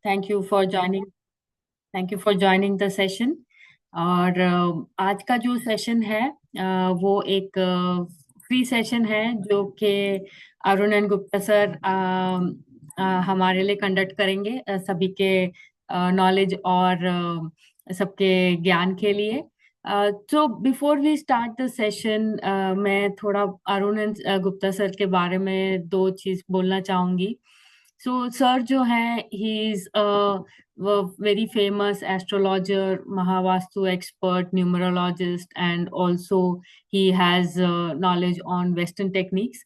Thank you for joining thank you for joining the session. और आज का जो सेशन है वो एक फ्री सेशन है जो कि अरुण एंड गुप्ता सर हमारे लिए कंडक्ट करेंगे, सभी के नॉलेज और सबके ज्ञान के लिए। तो before we start the session, मैं थोड़ा अरुण एंड गुप्ता सर के बारे में दो चीज बोलना चाहूंगी। सो सर जो है, he is very famous astrologer, Mahavastu expert, numerologist, and also he has knowledge on Western techniques.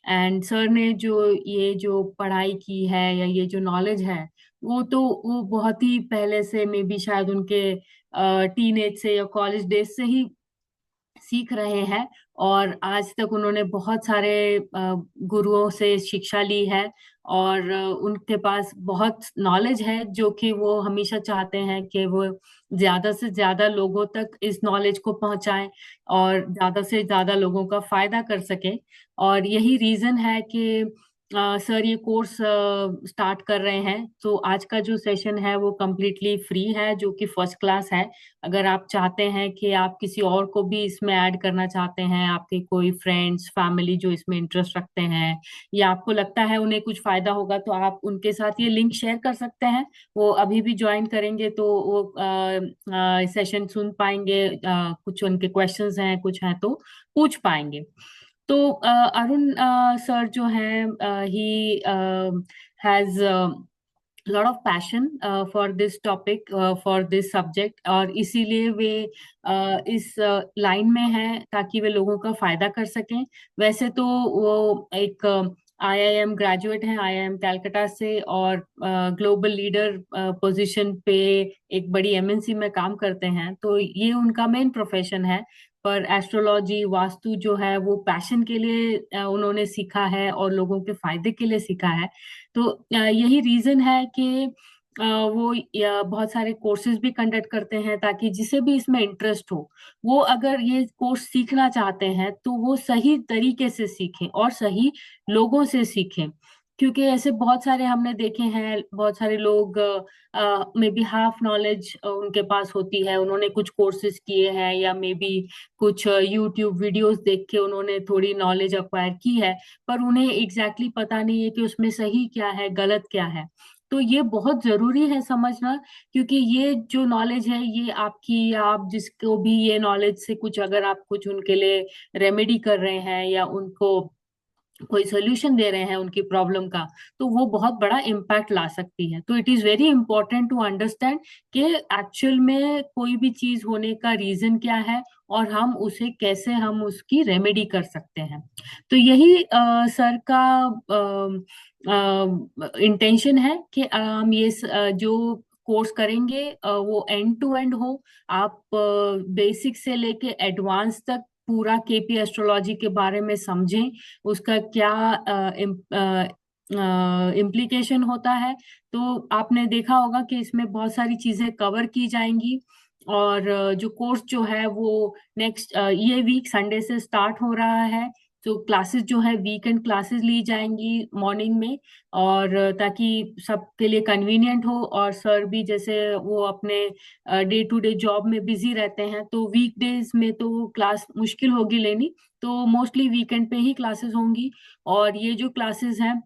And sir ने जो पढ़ाई की है या ये जो नॉलेज है, वो बहुत ही पहले से, मे बी शायद उनके टीन एज से या कॉलेज डेज से ही सीख रहे हैं। और आज तक उन्होंने बहुत सारे गुरुओं से शिक्षा ली है और उनके पास बहुत नॉलेज है, जो कि वो हमेशा चाहते हैं कि वो ज्यादा से ज्यादा लोगों तक इस नॉलेज को पहुंचाएं और ज्यादा से ज्यादा लोगों का फायदा कर सके। और यही रीजन है कि सर ये कोर्स स्टार्ट कर रहे हैं। तो आज का जो सेशन है वो कम्प्लीटली फ्री है, जो कि फर्स्ट क्लास है। अगर आप चाहते हैं कि आप किसी और को भी इसमें ऐड करना चाहते हैं, आपके कोई फ्रेंड्स फैमिली जो इसमें इंटरेस्ट रखते हैं, या आपको लगता है उन्हें कुछ फायदा होगा, तो आप उनके साथ ये लिंक शेयर कर सकते हैं। वो अभी भी ज्वाइन करेंगे तो वो सेशन सुन पाएंगे, कुछ उनके क्वेश्चंस हैं, कुछ हैं तो पूछ पाएंगे। तो अरुण सर जो हैं, he has lot of passion for this topic, for this subject, और इसीलिए वे इस लाइन में हैं ताकि वे लोगों का फायदा कर सकें। वैसे तो वो एक आईआईएम ग्रेजुएट हैं, आईआईएम कलकत्ता से, और ग्लोबल लीडर पोजीशन पे एक बड़ी एमएनसी में काम करते हैं, तो ये उनका मेन प्रोफेशन है। पर एस्ट्रोलॉजी, वास्तु जो है वो पैशन के लिए उन्होंने सीखा है और लोगों के फायदे के लिए सीखा है। तो यही रीजन है कि वो बहुत सारे कोर्सेज भी कंडक्ट करते हैं, ताकि जिसे भी इसमें इंटरेस्ट हो, वो अगर ये कोर्स सीखना चाहते हैं तो वो सही तरीके से सीखें और सही लोगों से सीखें। क्योंकि ऐसे बहुत सारे हमने देखे हैं, बहुत सारे लोग मे बी हाफ नॉलेज उनके पास होती है, उन्होंने कुछ कोर्सेज किए हैं या मे बी कुछ यूट्यूब वीडियोस देख के उन्होंने थोड़ी नॉलेज अक्वायर की है, पर उन्हें एग्जैक्टली पता नहीं है कि उसमें सही क्या है, गलत क्या है। तो ये बहुत जरूरी है समझना, क्योंकि ये जो नॉलेज है ये आपकी, या आप जिसको भी ये नॉलेज से कुछ, अगर आप कुछ उनके लिए रेमेडी कर रहे हैं या उनको कोई सोल्यूशन दे रहे हैं उनकी प्रॉब्लम का, तो वो बहुत बड़ा इम्पैक्ट ला सकती है। तो it is very important to understand कि एक्चुअल में कोई भी चीज होने का रीजन क्या है और हम उसे कैसे, हम उसकी रेमेडी कर सकते हैं। तो यही सर का इंटेंशन है कि हम ये जो कोर्स करेंगे वो एंड टू एंड हो। आप बेसिक से लेके एडवांस तक पूरा केपी एस्ट्रोलॉजी के बारे में समझें, उसका क्या इम्प्लीकेशन होता है। तो आपने देखा होगा कि इसमें बहुत सारी चीजें कवर की जाएंगी। और जो कोर्स जो है वो नेक्स्ट ये वीक संडे से स्टार्ट हो रहा है। तो क्लासेस जो है, वीकेंड क्लासेस ली जाएंगी मॉर्निंग में, और ताकि सबके लिए कन्वीनियंट हो। और सर भी जैसे वो अपने डे टू डे जॉब में बिजी रहते हैं, तो वीकडेज में तो क्लास मुश्किल होगी लेनी, तो मोस्टली वीकेंड पे ही क्लासेस होंगी। और ये जो क्लासेस हैं,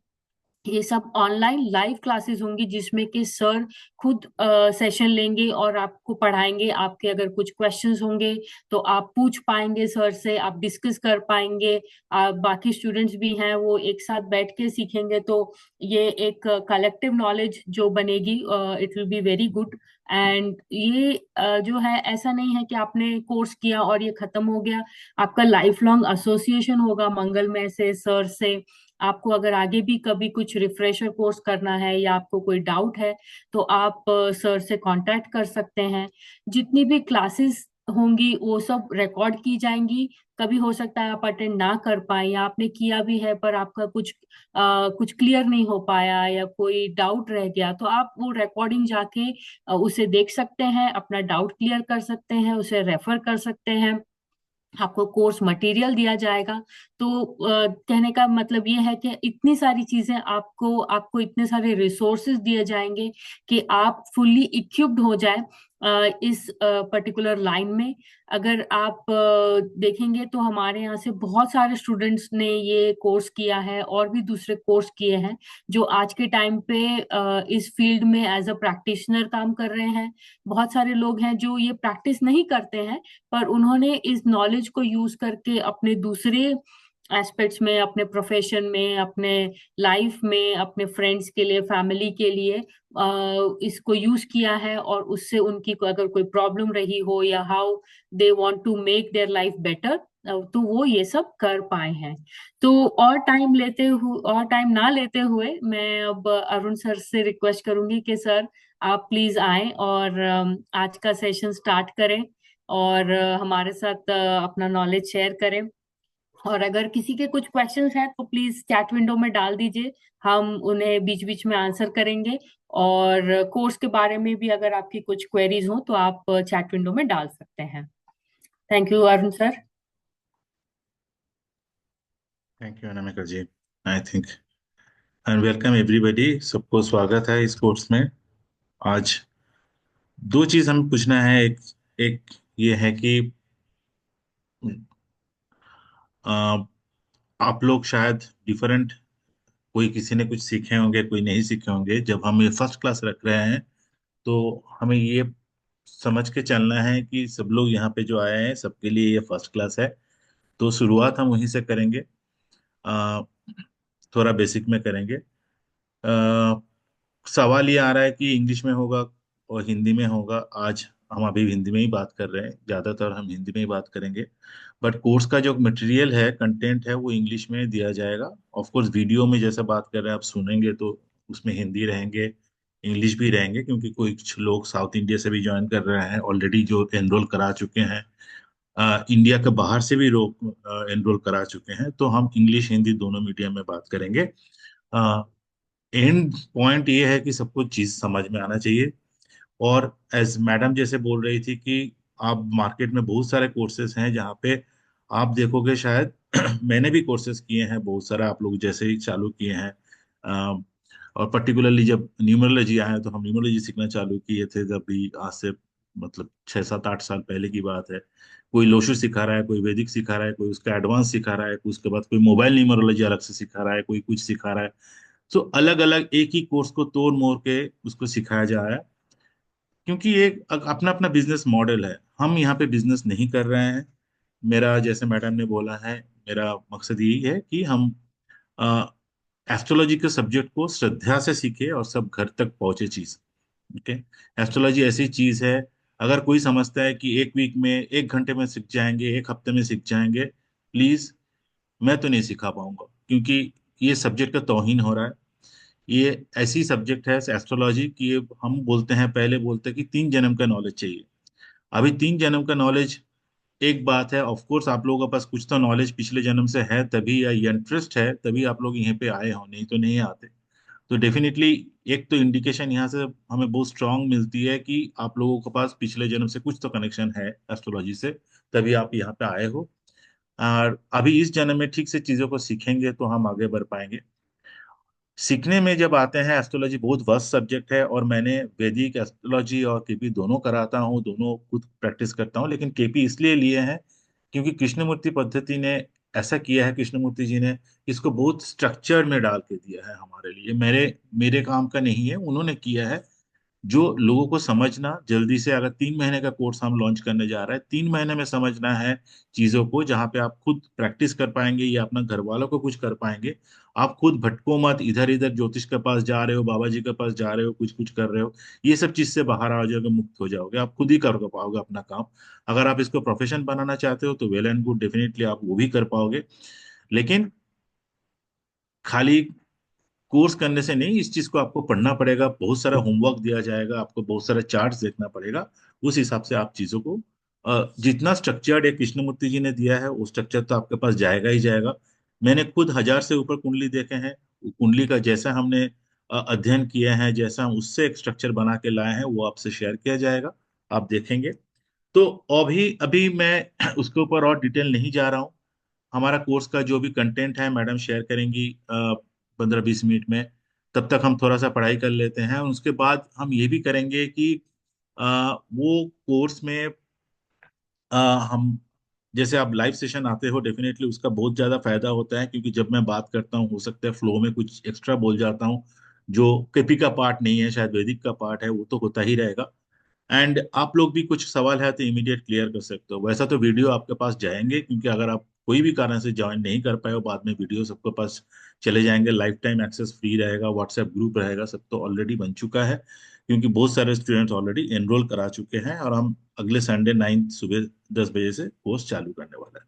ये सब ऑनलाइन लाइव क्लासेस होंगी, जिसमें कि सर खुद सेशन लेंगे और आपको पढ़ाएंगे। आपके अगर कुछ क्वेश्चंस होंगे तो आप पूछ पाएंगे सर से, आप डिस्कस कर पाएंगे। बाकी स्टूडेंट्स भी हैं, वो एक साथ बैठ के सीखेंगे, तो ये एक कलेक्टिव नॉलेज जो बनेगी, it will be very good. And ये जो है, ऐसा नहीं है कि आपने कोर्स किया और ये खत्म हो गया। आपका लाइफ लॉन्ग एसोसिएशन होगा मंगलमय से, सर से। आपको अगर आगे भी कभी कुछ रिफ्रेशर कोर्स करना है या आपको कोई डाउट है, तो आप सर से कांटेक्ट कर सकते हैं। जितनी भी क्लासेस होंगी वो सब रिकॉर्ड की जाएंगी। कभी हो सकता है आप अटेंड ना कर पाए, या आपने किया भी है पर आपका कुछ क्लियर नहीं हो पाया या कोई डाउट रह गया, तो आप वो रिकॉर्डिंग जाके उसे देख सकते हैं, अपना डाउट क्लियर कर सकते हैं, उसे रेफर कर सकते हैं। आपको कोर्स मटेरियल दिया जाएगा। तो कहने का मतलब ये है कि इतनी सारी चीजें आपको आपको इतने सारे रिसोर्सेज दिए जाएंगे कि आप फुल्ली इक्विप्ड हो जाए इस पर्टिकुलर लाइन में। अगर आप देखेंगे तो हमारे यहाँ से बहुत सारे स्टूडेंट्स ने ये कोर्स किया है और भी दूसरे कोर्स किए हैं, जो आज के टाइम पे इस फील्ड में एज अ प्रैक्टिशनर काम कर रहे हैं। बहुत सारे लोग हैं जो ये प्रैक्टिस नहीं करते हैं, पर उन्होंने इस नॉलेज को यूज करके अपने दूसरे एस्पेक्ट्स में, अपने प्रोफेशन में, अपने लाइफ में, अपने फ्रेंड्स के लिए, फैमिली के लिए इसको यूज किया है, और उससे उनकी अगर कोई प्रॉब्लम रही हो या how they want to make their life better, तो वो ये सब कर पाए हैं। तो और टाइम ना लेते हुए मैं अब अरुण सर से रिक्वेस्ट करूंगी कि सर आप प्लीज आए और आज का सेशन स्टार्ट करें, और हमारे साथ अपना नॉलेज शेयर करें। और अगर किसी के कुछ क्वेश्चंस हैं तो प्लीज चैट विंडो में डाल दीजिए, हम उन्हें बीच बीच में आंसर करेंगे। और कोर्स के बारे में भी अगर आपकी कुछ क्वेरीज हो तो आप चैट विंडो में डाल सकते हैं। Thank you Arun sir. Thank you Anamika ji. I think and welcome everybody, सबको स्वागत है इस कोर्स में। आज दो चीज हमें पूछना है। एक एक ये है कि आ, आप लोग शायद डिफरेंट, कोई किसी ने कुछ सीखे होंगे, कोई नहीं सीखे होंगे। जब हम ये फर्स्ट क्लास रख रहे हैं तो हमें ये समझ के चलना है कि सब लोग यहाँ पे जो आए हैं सबके लिए ये फर्स्ट क्लास है। तो शुरुआत हम वहीं से करेंगे। आ, थोड़ा बेसिक में करेंगे। सवाल ये आ रहा है कि इंग्लिश में होगा और हिंदी में होगा। आज हम अभी हिंदी में ही बात कर रहे हैं, ज्यादातर हम हिंदी में ही बात करेंगे। बट कोर्स का जो मटेरियल है, कंटेंट है, वो इंग्लिश में दिया जाएगा। ऑफ कोर्स वीडियो में जैसा बात कर रहे हैं आप सुनेंगे तो उसमें हिंदी रहेंगे, इंग्लिश भी रहेंगे, क्योंकि कुछ लोग साउथ इंडिया से भी ज्वाइन कर रहे हैं ऑलरेडी, जो एनरोल करा चुके हैं। इंडिया के बाहर से भी लोग एनरोल करा चुके हैं। तो हम इंग्लिश हिंदी दोनों मीडियम में बात करेंगे। एंड पॉइंट ये है कि सबको चीज समझ में आना चाहिए। और एज मैडम जैसे बोल रही थी कि आप मार्केट में बहुत सारे कोर्सेज हैं जहाँ पे आप देखोगे शायद मैंने भी कोर्सेज किए हैं बहुत सारा, आप लोग जैसे ही चालू किए हैं। अ, और पर्टिकुलरली जब न्यूमरोलॉजी आया तो हम न्यूमरोलॉजी सीखना चालू किए थे, जब भी आज से मतलब 6 7 8 साल पहले की बात है। कोई लोशु सिखा रहा है, कोई वैदिक सिखा रहा है, कोई उसका एडवांस सिखा रहा है, उसके बाद कोई मोबाइल न्यूमरोलॉजी अलग से सिखा रहा है, कोई कुछ सिखा रहा है। तो अलग अलग एक ही कोर्स को तोड़ मोड़ के उसको सिखाया जा रहा है, क्योंकि ये अपना अपना बिजनेस मॉडल है। हम यहाँ पे बिजनेस नहीं कर रहे हैं। मेरा, जैसे मैडम ने बोला है, मेरा मकसद यही है कि हम एस्ट्रोलॉजी के सब्जेक्ट को श्रद्धा से सीखे और सब घर तक पहुंचे चीज। ओके। एस्ट्रोलॉजी ऐसी चीज है, अगर कोई समझता है कि एक वीक में, 1 घंटे में सीख जाएंगे, एक हफ्ते में सीख जाएंगे, प्लीज, मैं तो नहीं सिखा पाऊंगा, क्योंकि ये सब्जेक्ट का तौहीन हो रहा है। ये ऐसी सब्जेक्ट है एस्ट्रोलॉजी की, ये हम बोलते हैं, पहले बोलते हैं कि 3 जन्म का नॉलेज चाहिए। अभी 3 जन्म का नॉलेज एक बात है। ऑफ कोर्स आप लोगों के पास कुछ तो नॉलेज पिछले जन्म से है तभी, या इंटरेस्ट है तभी आप लोग यहीं पे आए हो, नहीं तो नहीं आते। तो डेफिनेटली एक तो इंडिकेशन यहाँ से हमें बहुत स्ट्रांग मिलती है कि आप लोगों के पास पिछले जन्म से कुछ तो कनेक्शन है एस्ट्रोलॉजी से, तभी आप यहाँ पे आए हो। और अभी इस जन्म में ठीक से चीजों को सीखेंगे तो हम आगे बढ़ पाएंगे। सीखने में जब आते हैं, एस्ट्रोलॉजी बहुत वास्ट सब्जेक्ट है, और मैंने वैदिक एस्ट्रोलॉजी और केपी दोनों कराता हूँ, दोनों खुद प्रैक्टिस करता हूँ। लेकिन केपी इसलिए लिए हैं क्योंकि कृष्णमूर्ति पद्धति ने ऐसा किया है, कृष्णमूर्ति जी ने इसको बहुत स्ट्रक्चर में डाल के दिया है हमारे लिए। मेरे मेरे काम का नहीं है, उन्होंने किया है। जो लोगों को समझना जल्दी से, अगर 3 महीने का कोर्स हम लॉन्च करने जा रहे हैं, 3 महीने में समझना है चीजों को, जहाँ पे आप खुद प्रैक्टिस कर पाएंगे या अपना घर वालों को कुछ कर पाएंगे। आप खुद भटको मत, इधर इधर ज्योतिष के पास जा रहे हो, बाबा जी के पास जा रहे हो, कुछ कुछ कर रहे हो, ये सब चीज से बाहर आ जाओगे, मुक्त हो जाओगे, आप खुद ही कर पाओगे अपना काम। अगर आप इसको प्रोफेशन बनाना चाहते हो तो वेल एंड गुड, डेफिनेटली आप वो भी कर पाओगे। लेकिन खाली कोर्स करने से नहीं, इस चीज को आपको पढ़ना पड़ेगा, बहुत सारा होमवर्क दिया जाएगा आपको, बहुत सारा चार्ट्स देखना पड़ेगा। उस हिसाब से आप चीजों को जितना स्ट्रक्चर्ड एक कृष्णमूर्ति जी ने दिया है वो स्ट्रक्चर तो आपके पास जाएगा ही जाएगा। मैंने खुद 1000 से ऊपर कुंडली देखे हैं। वो कुंडली का जैसा हमने अध्ययन किया है, जैसा हम उससे एक स्ट्रक्चर बना के लाए हैं, वो आपसे शेयर किया जाएगा, आप देखेंगे। तो अभी अभी मैं उसके ऊपर और डिटेल नहीं जा रहा हूँ। हमारा कोर्स का जो भी कंटेंट है मैडम शेयर करेंगी 15-20 मिनट में। तब तक हम थोड़ा सा पढ़ाई कर लेते हैं, उसके बाद हम ये भी करेंगे कि वो कोर्स में अ, हम, जैसे आप लाइव सेशन आते हो डेफिनेटली उसका बहुत ज़्यादा फायदा होता है, क्योंकि जब मैं बात करता हूँ हो सकता है फ्लो में कुछ एक्स्ट्रा बोल जाता हूँ जो केपी का पार्ट नहीं है, शायद वैदिक का पार्ट है, वो तो होता ही रहेगा। एंड आप लोग भी कुछ सवाल है तो इमीडिएट क्लियर कर सकते हो। वैसा तो वीडियो आपके पास जाएंगे, क्योंकि अगर आप कोई भी कारण से ज्वाइन नहीं कर पाए हो बाद में वीडियो सबके पास चले जाएंगे। लाइफ टाइम एक्सेस फ्री रहेगा, व्हाट्सएप ग्रुप रहेगा, सब तो ऑलरेडी बन चुका है, क्योंकि बहुत सारे स्टूडेंट्स ऑलरेडी एनरोल करा चुके हैं। और हम अगले संडे 9 सुबह 10 बजे से कोर्स चालू करने वाला है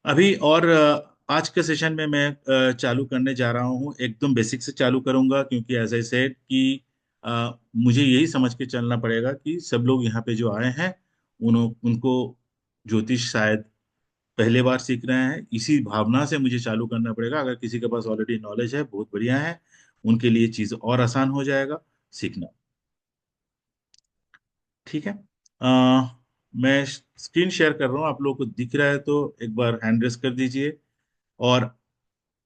अभी। और आज के सेशन में मैं चालू करने जा रहा हूँ, एकदम बेसिक से चालू करूंगा, क्योंकि एज आई सेड कि मुझे यही समझ के चलना पड़ेगा कि सब लोग यहाँ पे जो आए हैं उनको ज्योतिष शायद पहले बार सीख रहे हैं, इसी भावना से मुझे चालू करना पड़ेगा। अगर किसी के पास ऑलरेडी नॉलेज है बहुत बढ़िया है, उनके लिए चीज और आसान हो जाएगा सीखना। ठीक है। मैं स्क्रीन शेयर कर रहा हूँ, आप लोगों को दिख रहा है तो एक बार हैंड रेस कर दीजिए। और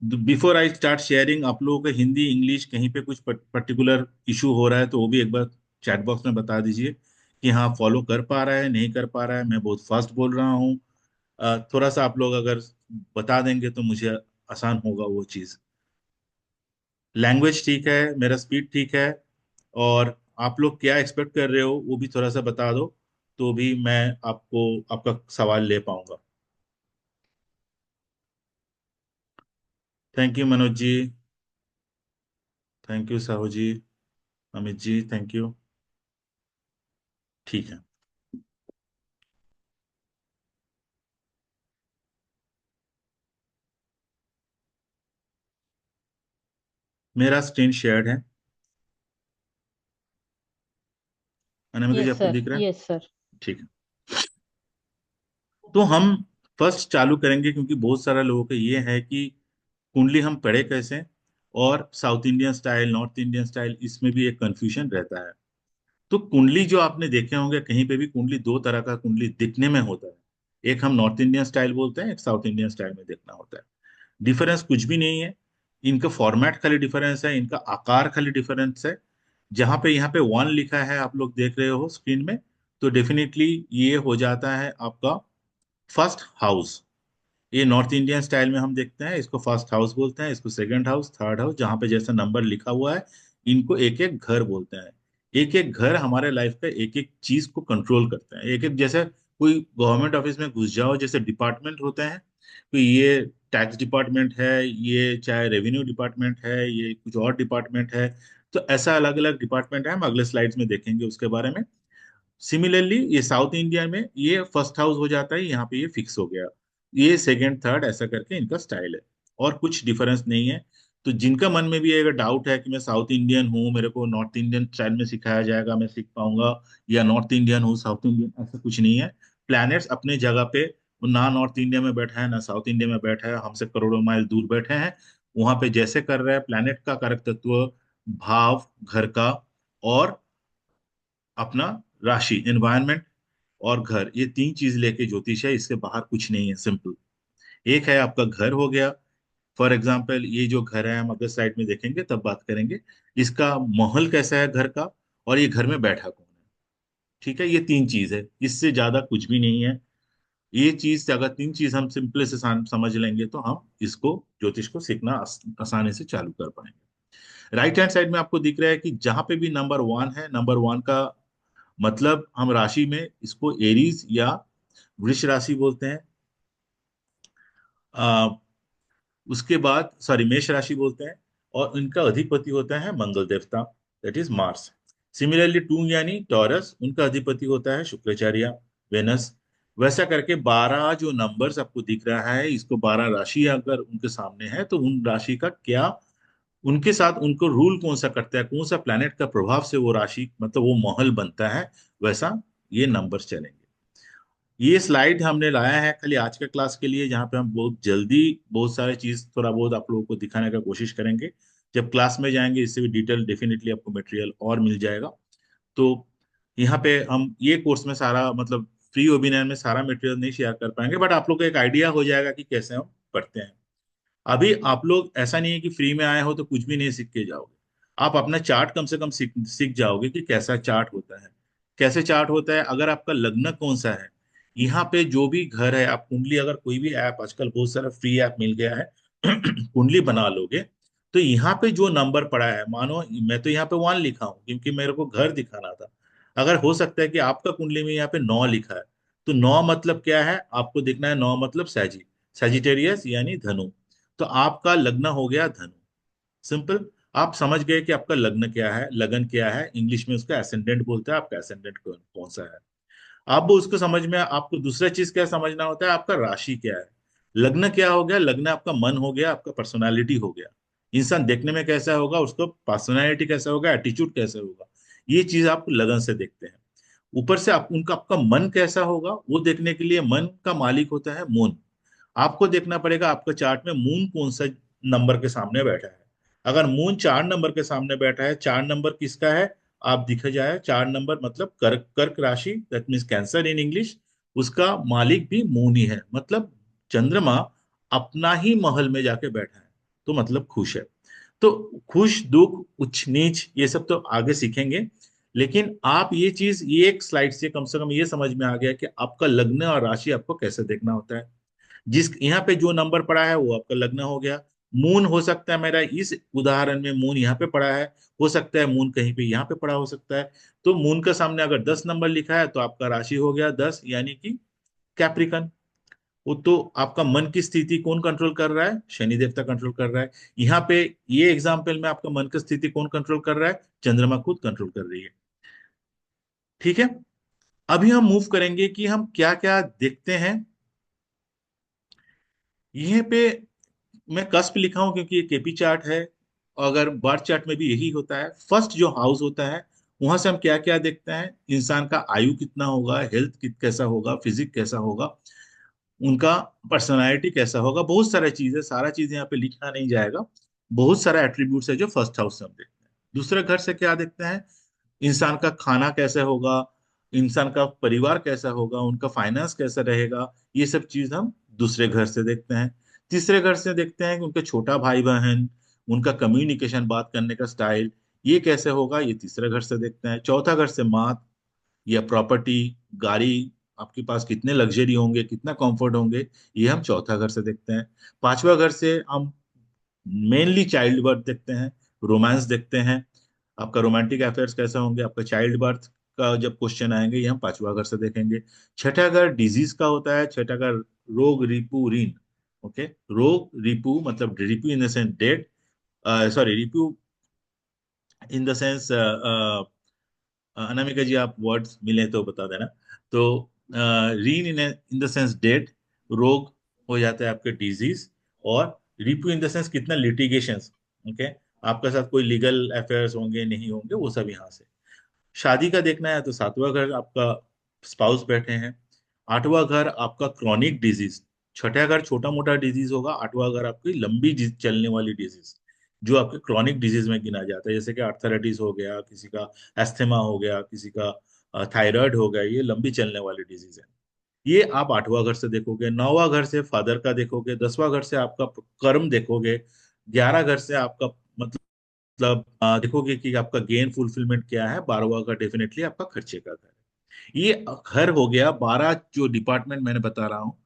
बिफोर आई स्टार्ट शेयरिंग, आप लोगों का हिंदी इंग्लिश कहीं पे कुछ पर्टिकुलर इशू हो रहा है तो वो भी एक बार चैट बॉक्स में बता दीजिए कि हाँ फॉलो कर पा रहा है नहीं कर पा रहा है, मैं बहुत फास्ट बोल रहा हूँ। थोड़ा सा आप लोग अगर बता देंगे तो मुझे आसान होगा वो चीज़। लैंग्वेज ठीक है, मेरा स्पीड ठीक है, और आप लोग क्या एक्सपेक्ट कर रहे हो वो भी थोड़ा सा बता दो, तो भी मैं आपको आपका सवाल ले पाऊंगा। Thank you Manoj ji, thank you Sahu ji, Amit ji thank you. ठीक है। मेरा स्क्रीन शेयर्ड है, अनामिका जी यस आपको सर, दिख रहा है? Yes sir. ठीक है। तो हम फर्स्ट चालू करेंगे, क्योंकि बहुत सारा लोगों का ये है कि कुंडली हम पढ़े कैसे, और south Indian style north Indian style इसमें भी एक कंफ्यूजन रहता है। तो कुंडली जो आपने देखे होंगे कहीं पे भी, कुंडली दो तरह का कुंडली दिखने में होता है। एक हम नॉर्थ इंडियन स्टाइल बोलते हैं, एक साउथ इंडियन स्टाइल में देखना होता है। डिफरेंस कुछ भी नहीं है, इनका फॉर्मेट खाली डिफरेंस है, इनका आकार खाली डिफरेंस है। जहां पे यहाँ पे वन लिखा है आप लोग देख रहे हो स्क्रीन में, तो डेफिनेटली ये हो जाता है आपका फर्स्ट हाउस। ये नॉर्थ इंडियन स्टाइल में हम देखते हैं, इसको फर्स्ट हाउस बोलते हैं, इसको सेकंड हाउस, थर्ड हाउस, जहाँ पे जैसा नंबर लिखा हुआ है इनको एक एक घर बोलते हैं। एक एक घर हमारे लाइफ का एक एक चीज को कंट्रोल करते हैं। एक एक जैसे कोई गवर्नमेंट ऑफिस में घुस जाओ, जैसे डिपार्टमेंट होते हैं, तो ये टैक्स डिपार्टमेंट है, ये चाहे रेवेन्यू डिपार्टमेंट है, ये कुछ और डिपार्टमेंट है। तो ऐसा अलग अलग डिपार्टमेंट है, हम अगले स्लाइड्स में देखेंगे उसके बारे में। सिमिलरली ये साउथ इंडिया में ये फर्स्ट हाउस हो जाता है, यहाँ पे ये फिक्स हो गया, ये सेकंड थर्ड ऐसा करके इनका स्टाइल है, और कुछ डिफरेंस नहीं है। तो जिनका मन में भी अगर डाउट है कि मैं साउथ इंडियन हूँ, मेरे को नॉर्थ इंडियन स्टाइल में सिखाया जाएगा मैं सीख पाऊंगा, या नॉर्थ इंडियन हूँ साउथ इंडियन, ऐसा कुछ नहीं है। प्लैनेट्स अपने जगह पे, वो ना नॉर्थ इंडिया में बैठा है ना साउथ इंडिया में बैठा है, हमसे करोड़ों माइल दूर बैठे हैं। वहां पे जैसे कर रहे हैं, प्लैनेट का कारक तत्व, भाव घर का, और अपना राशि एनवायरनमेंट और घर, ये तीन चीज लेके ज्योतिष है, इसके बाहर कुछ नहीं है, सिंपल। एक है आपका घर हो गया। फॉर एग्जाम्पल ये जो घर है हम अगर साइड में देखेंगे तब बात करेंगे, इसका माहौल कैसा है घर का, और ये घर में बैठा कौन है। ठीक है, ये तीन चीज है, इससे ज्यादा कुछ भी नहीं है। ये चीज अगर तीन चीज हम सिंपल से समझ लेंगे तो हम इसको ज्योतिष को सीखना आसानी से चालू कर पाएंगे। राइट हैंड साइड में आपको दिख रहा है कि जहां पे भी नंबर वन है, नंबर वन का मतलब हम राशि में इसको एरीज या वृष राशि बोलते हैं। आ, उसके बाद सॉरी मेष राशि बोलते हैं, और इनका अधिपति होता है मंगल देवता, that is Mars. Similarly to यानी टॉरस, उनका अधिपति होता है शुक्राचार्य, वेनस। वैसा करके 12 जो नंबर्स आपको दिख रहा है, इसको 12 राशि अगर उनके सामने है तो उन राशि का क्या, उनके साथ उनको रूल कौन सा करता है, कौन सा प्लैनेट का प्रभाव से वो राशि मतलब वो महल बनता है, वैसा ये नंबर्स चलेंगे। ये स्लाइड हमने लाया है खाली आज के क्लास के लिए, जहाँ पे हम बहुत जल्दी बहुत सारे चीज थोड़ा बहुत आप लोगों को दिखाने का कोशिश करेंगे। जब क्लास में जाएंगे इससे भी डिटेल डेफिनेटली आपको मटेरियल और मिल जाएगा। तो यहाँ पे हम ये कोर्स में सारा मतलब फ्री वेबिनार में सारा मटेरियल नहीं शेयर कर पाएंगे, बट आप लोग को एक आइडिया हो जाएगा कि कैसे हम पढ़ते हैं। अभी आप लोग ऐसा नहीं है कि फ्री में आए हो तो कुछ भी नहीं सीख के जाओगे। आप अपना चार्ट कम से कम सीख सीख जाओगे कि कैसा चार्ट होता है। कैसे चार्ट होता है, अगर आपका लग्न कौन सा है, यहाँ पे जो भी घर है, आप कुंडली, अगर कोई भी ऐप, आजकल बहुत सारा फ्री ऐप मिल गया है कुंडली बना लोगे, तो यहाँ पे जो नंबर पड़ा है, मानो मैं तो यहाँ पे 1 लिखा हूँ क्योंकि मेरे को घर दिखाना था। अगर हो सकता है कि आपका कुंडली में यहाँ पे 9 लिखा है, तो 9 मतलब क्या है आपको देखना है, 9 मतलब सैजिटेरियस यानी धनु। तो आपका लग्न हो गया धनु। सिंपल। आप समझ गए कि आपका लग्न क्या है, लगन क्या है, इंग्लिश में उसका एसेंडेंट बोलते हैं, आपका एसेंडेंट कौन कौन सा है। अब उसको समझ में, आपको दूसरा चीज क्या समझना होता है, आपका राशि क्या है। लग्न क्या हो गया, लग्न आपका मन हो गया, आपका पर्सनालिटी हो गया। इंसान देखने में कैसा होगा, उसको पर्सनालिटी कैसा होगा, एटीट्यूड कैसा होगा, ये चीज आप लगन से देखते हैं। ऊपर से आप उनका, आपका मन कैसा होगा वो देखने के लिए, मन का मालिक होता है मून। आपको देखना पड़ेगा आपका चार्ट में मून कौन सा नंबर के सामने बैठा है। अगर मून 4 नंबर के सामने बैठा है, 4 नंबर किसका है, आप दिख जाए, 4 नंबर मतलब कर्क, कर्क राशि, that means cancer in English. उसका मालिक भी मून ही है, मतलब चंद्रमा अपना ही महल में जाके बैठा है, तो मतलब खुश है। तो खुश दुख उच्च नीच ये सब तो आगे सीखेंगे, लेकिन आप ये चीज, ये एक स्लाइड से कम ये समझ में आ गया कि आपका लग्न और राशि आपको कैसे देखना होता है। जिस यहाँ पे जो नंबर पड़ा है वो आपका लग्न हो गया। मून हो सकता है, मेरा इस उदाहरण में मून यहाँ पे पड़ा है, हो सकता है मून कहीं पे यहाँ पे पड़ा हो सकता है। तो मून के सामने अगर 10 नंबर लिखा है तो आपका राशि हो गया 10, यानी कि कैप्रिकन। वो तो आपका मन की स्थिति कौन कंट्रोल कर रहा है, शनि देवता कंट्रोल कर रहा है। यहाँ पे ये एग्जाम्पल में आपका मन की स्थिति कौन कंट्रोल कर रहा है, चंद्रमा खुद कंट्रोल कर रही है। ठीक है। अभी हम मूव करेंगे कि हम क्या क्या देखते हैं। यहीं पे मैं कस्प लिखा हूं क्योंकि ये केपी चार्ट है, और अगर बार चार्ट में भी यही होता है। फर्स्ट जो हाउस होता है, वहां से हम क्या क्या देखते हैं, इंसान का आयु कितना होगा, हेल्थ कैसा होगा, फिजिक कैसा होगा, उनका पर्सनालिटी कैसा होगा, बहुत सारा चीज है, सारा चीज यहाँ पे लिखा नहीं जाएगा। बहुत सारा एट्रीब्यूट्स है जो फर्स्ट हाउस से हम देखते हैं। दूसरे घर से क्या देखते हैं, इंसान का खाना कैसे होगा, इंसान का परिवार कैसा होगा, उनका फाइनेंस कैसा रहेगा, ये सब चीज हम दूसरे घर से देखते हैं। तीसरे घर से देखते हैं कि उनके छोटा भाई बहन, उनका कम्युनिकेशन, बात करने का स्टाइल, ये कैसे होगा, ये तीसरे घर से देखते हैं। चौथा घर से मात या प्रॉपर्टी, गाड़ी, आपके पास कितने लग्जरी होंगे, कितना कंफर्ट होंगे, ये हम चौथा घर से देखते हैं। पांचवा घर से हम मेनली चाइल्ड बर्थ देखते हैं, रोमांस देखते हैं, आपका रोमांटिक अफेयर्स कैसे होंगे, आपका चाइल्ड बर्थ का जब क्वेश्चन आएंगे ये हम पांचवा घर से देखेंगे। छठा घर डिजीज का होता है, छठा घर रोग रिपू ऋण। ओके, रोग रिपू मतलब रिपू in the sense dead, sorry रिपू in the sense, Anamika ji आप वर्ड्स मिले तो बता देना। तो रीन इन द सेंस डेड, रोग हो जाता है आपके डिजीज, और रिपू इन द सेंस कितना लिटिगेशंस। ओके, आपके साथ कोई लीगल अफेयर्स होंगे नहीं होंगे, वो सब यहाँ से। शादी का देखना है तो सातवां घर आपका स्पाउस बैठे हैं। आठवां घर आपका क्रॉनिक डिजीज। छठा घर छोटा मोटा डिजीज होगा, आठवां घर आपकी लंबी चलने वाली डिजीज, जो आपके क्रॉनिक डिजीज में गिना जाता है, जैसे कि आर्थराइटिस हो गया, किसी का एस्थेमा हो गया, किसी का थायराइड हो गया, ये लंबी चलने वाली डिजीज है। ये आप आठवां घर से देखोगे। नौवां घर से फादर का देखोगे। 10वां घर से आपका कर्म देखोगे। 11 घर से आपका मतलब देखोगे कि आपका गेन फुलफिलमेंट क्या है। 12वां का डेफिनेटली आपका खर्चे का घर है। ये घर हो गया 12 जो डिपार्टमेंट मैंने बता रहा हूँ।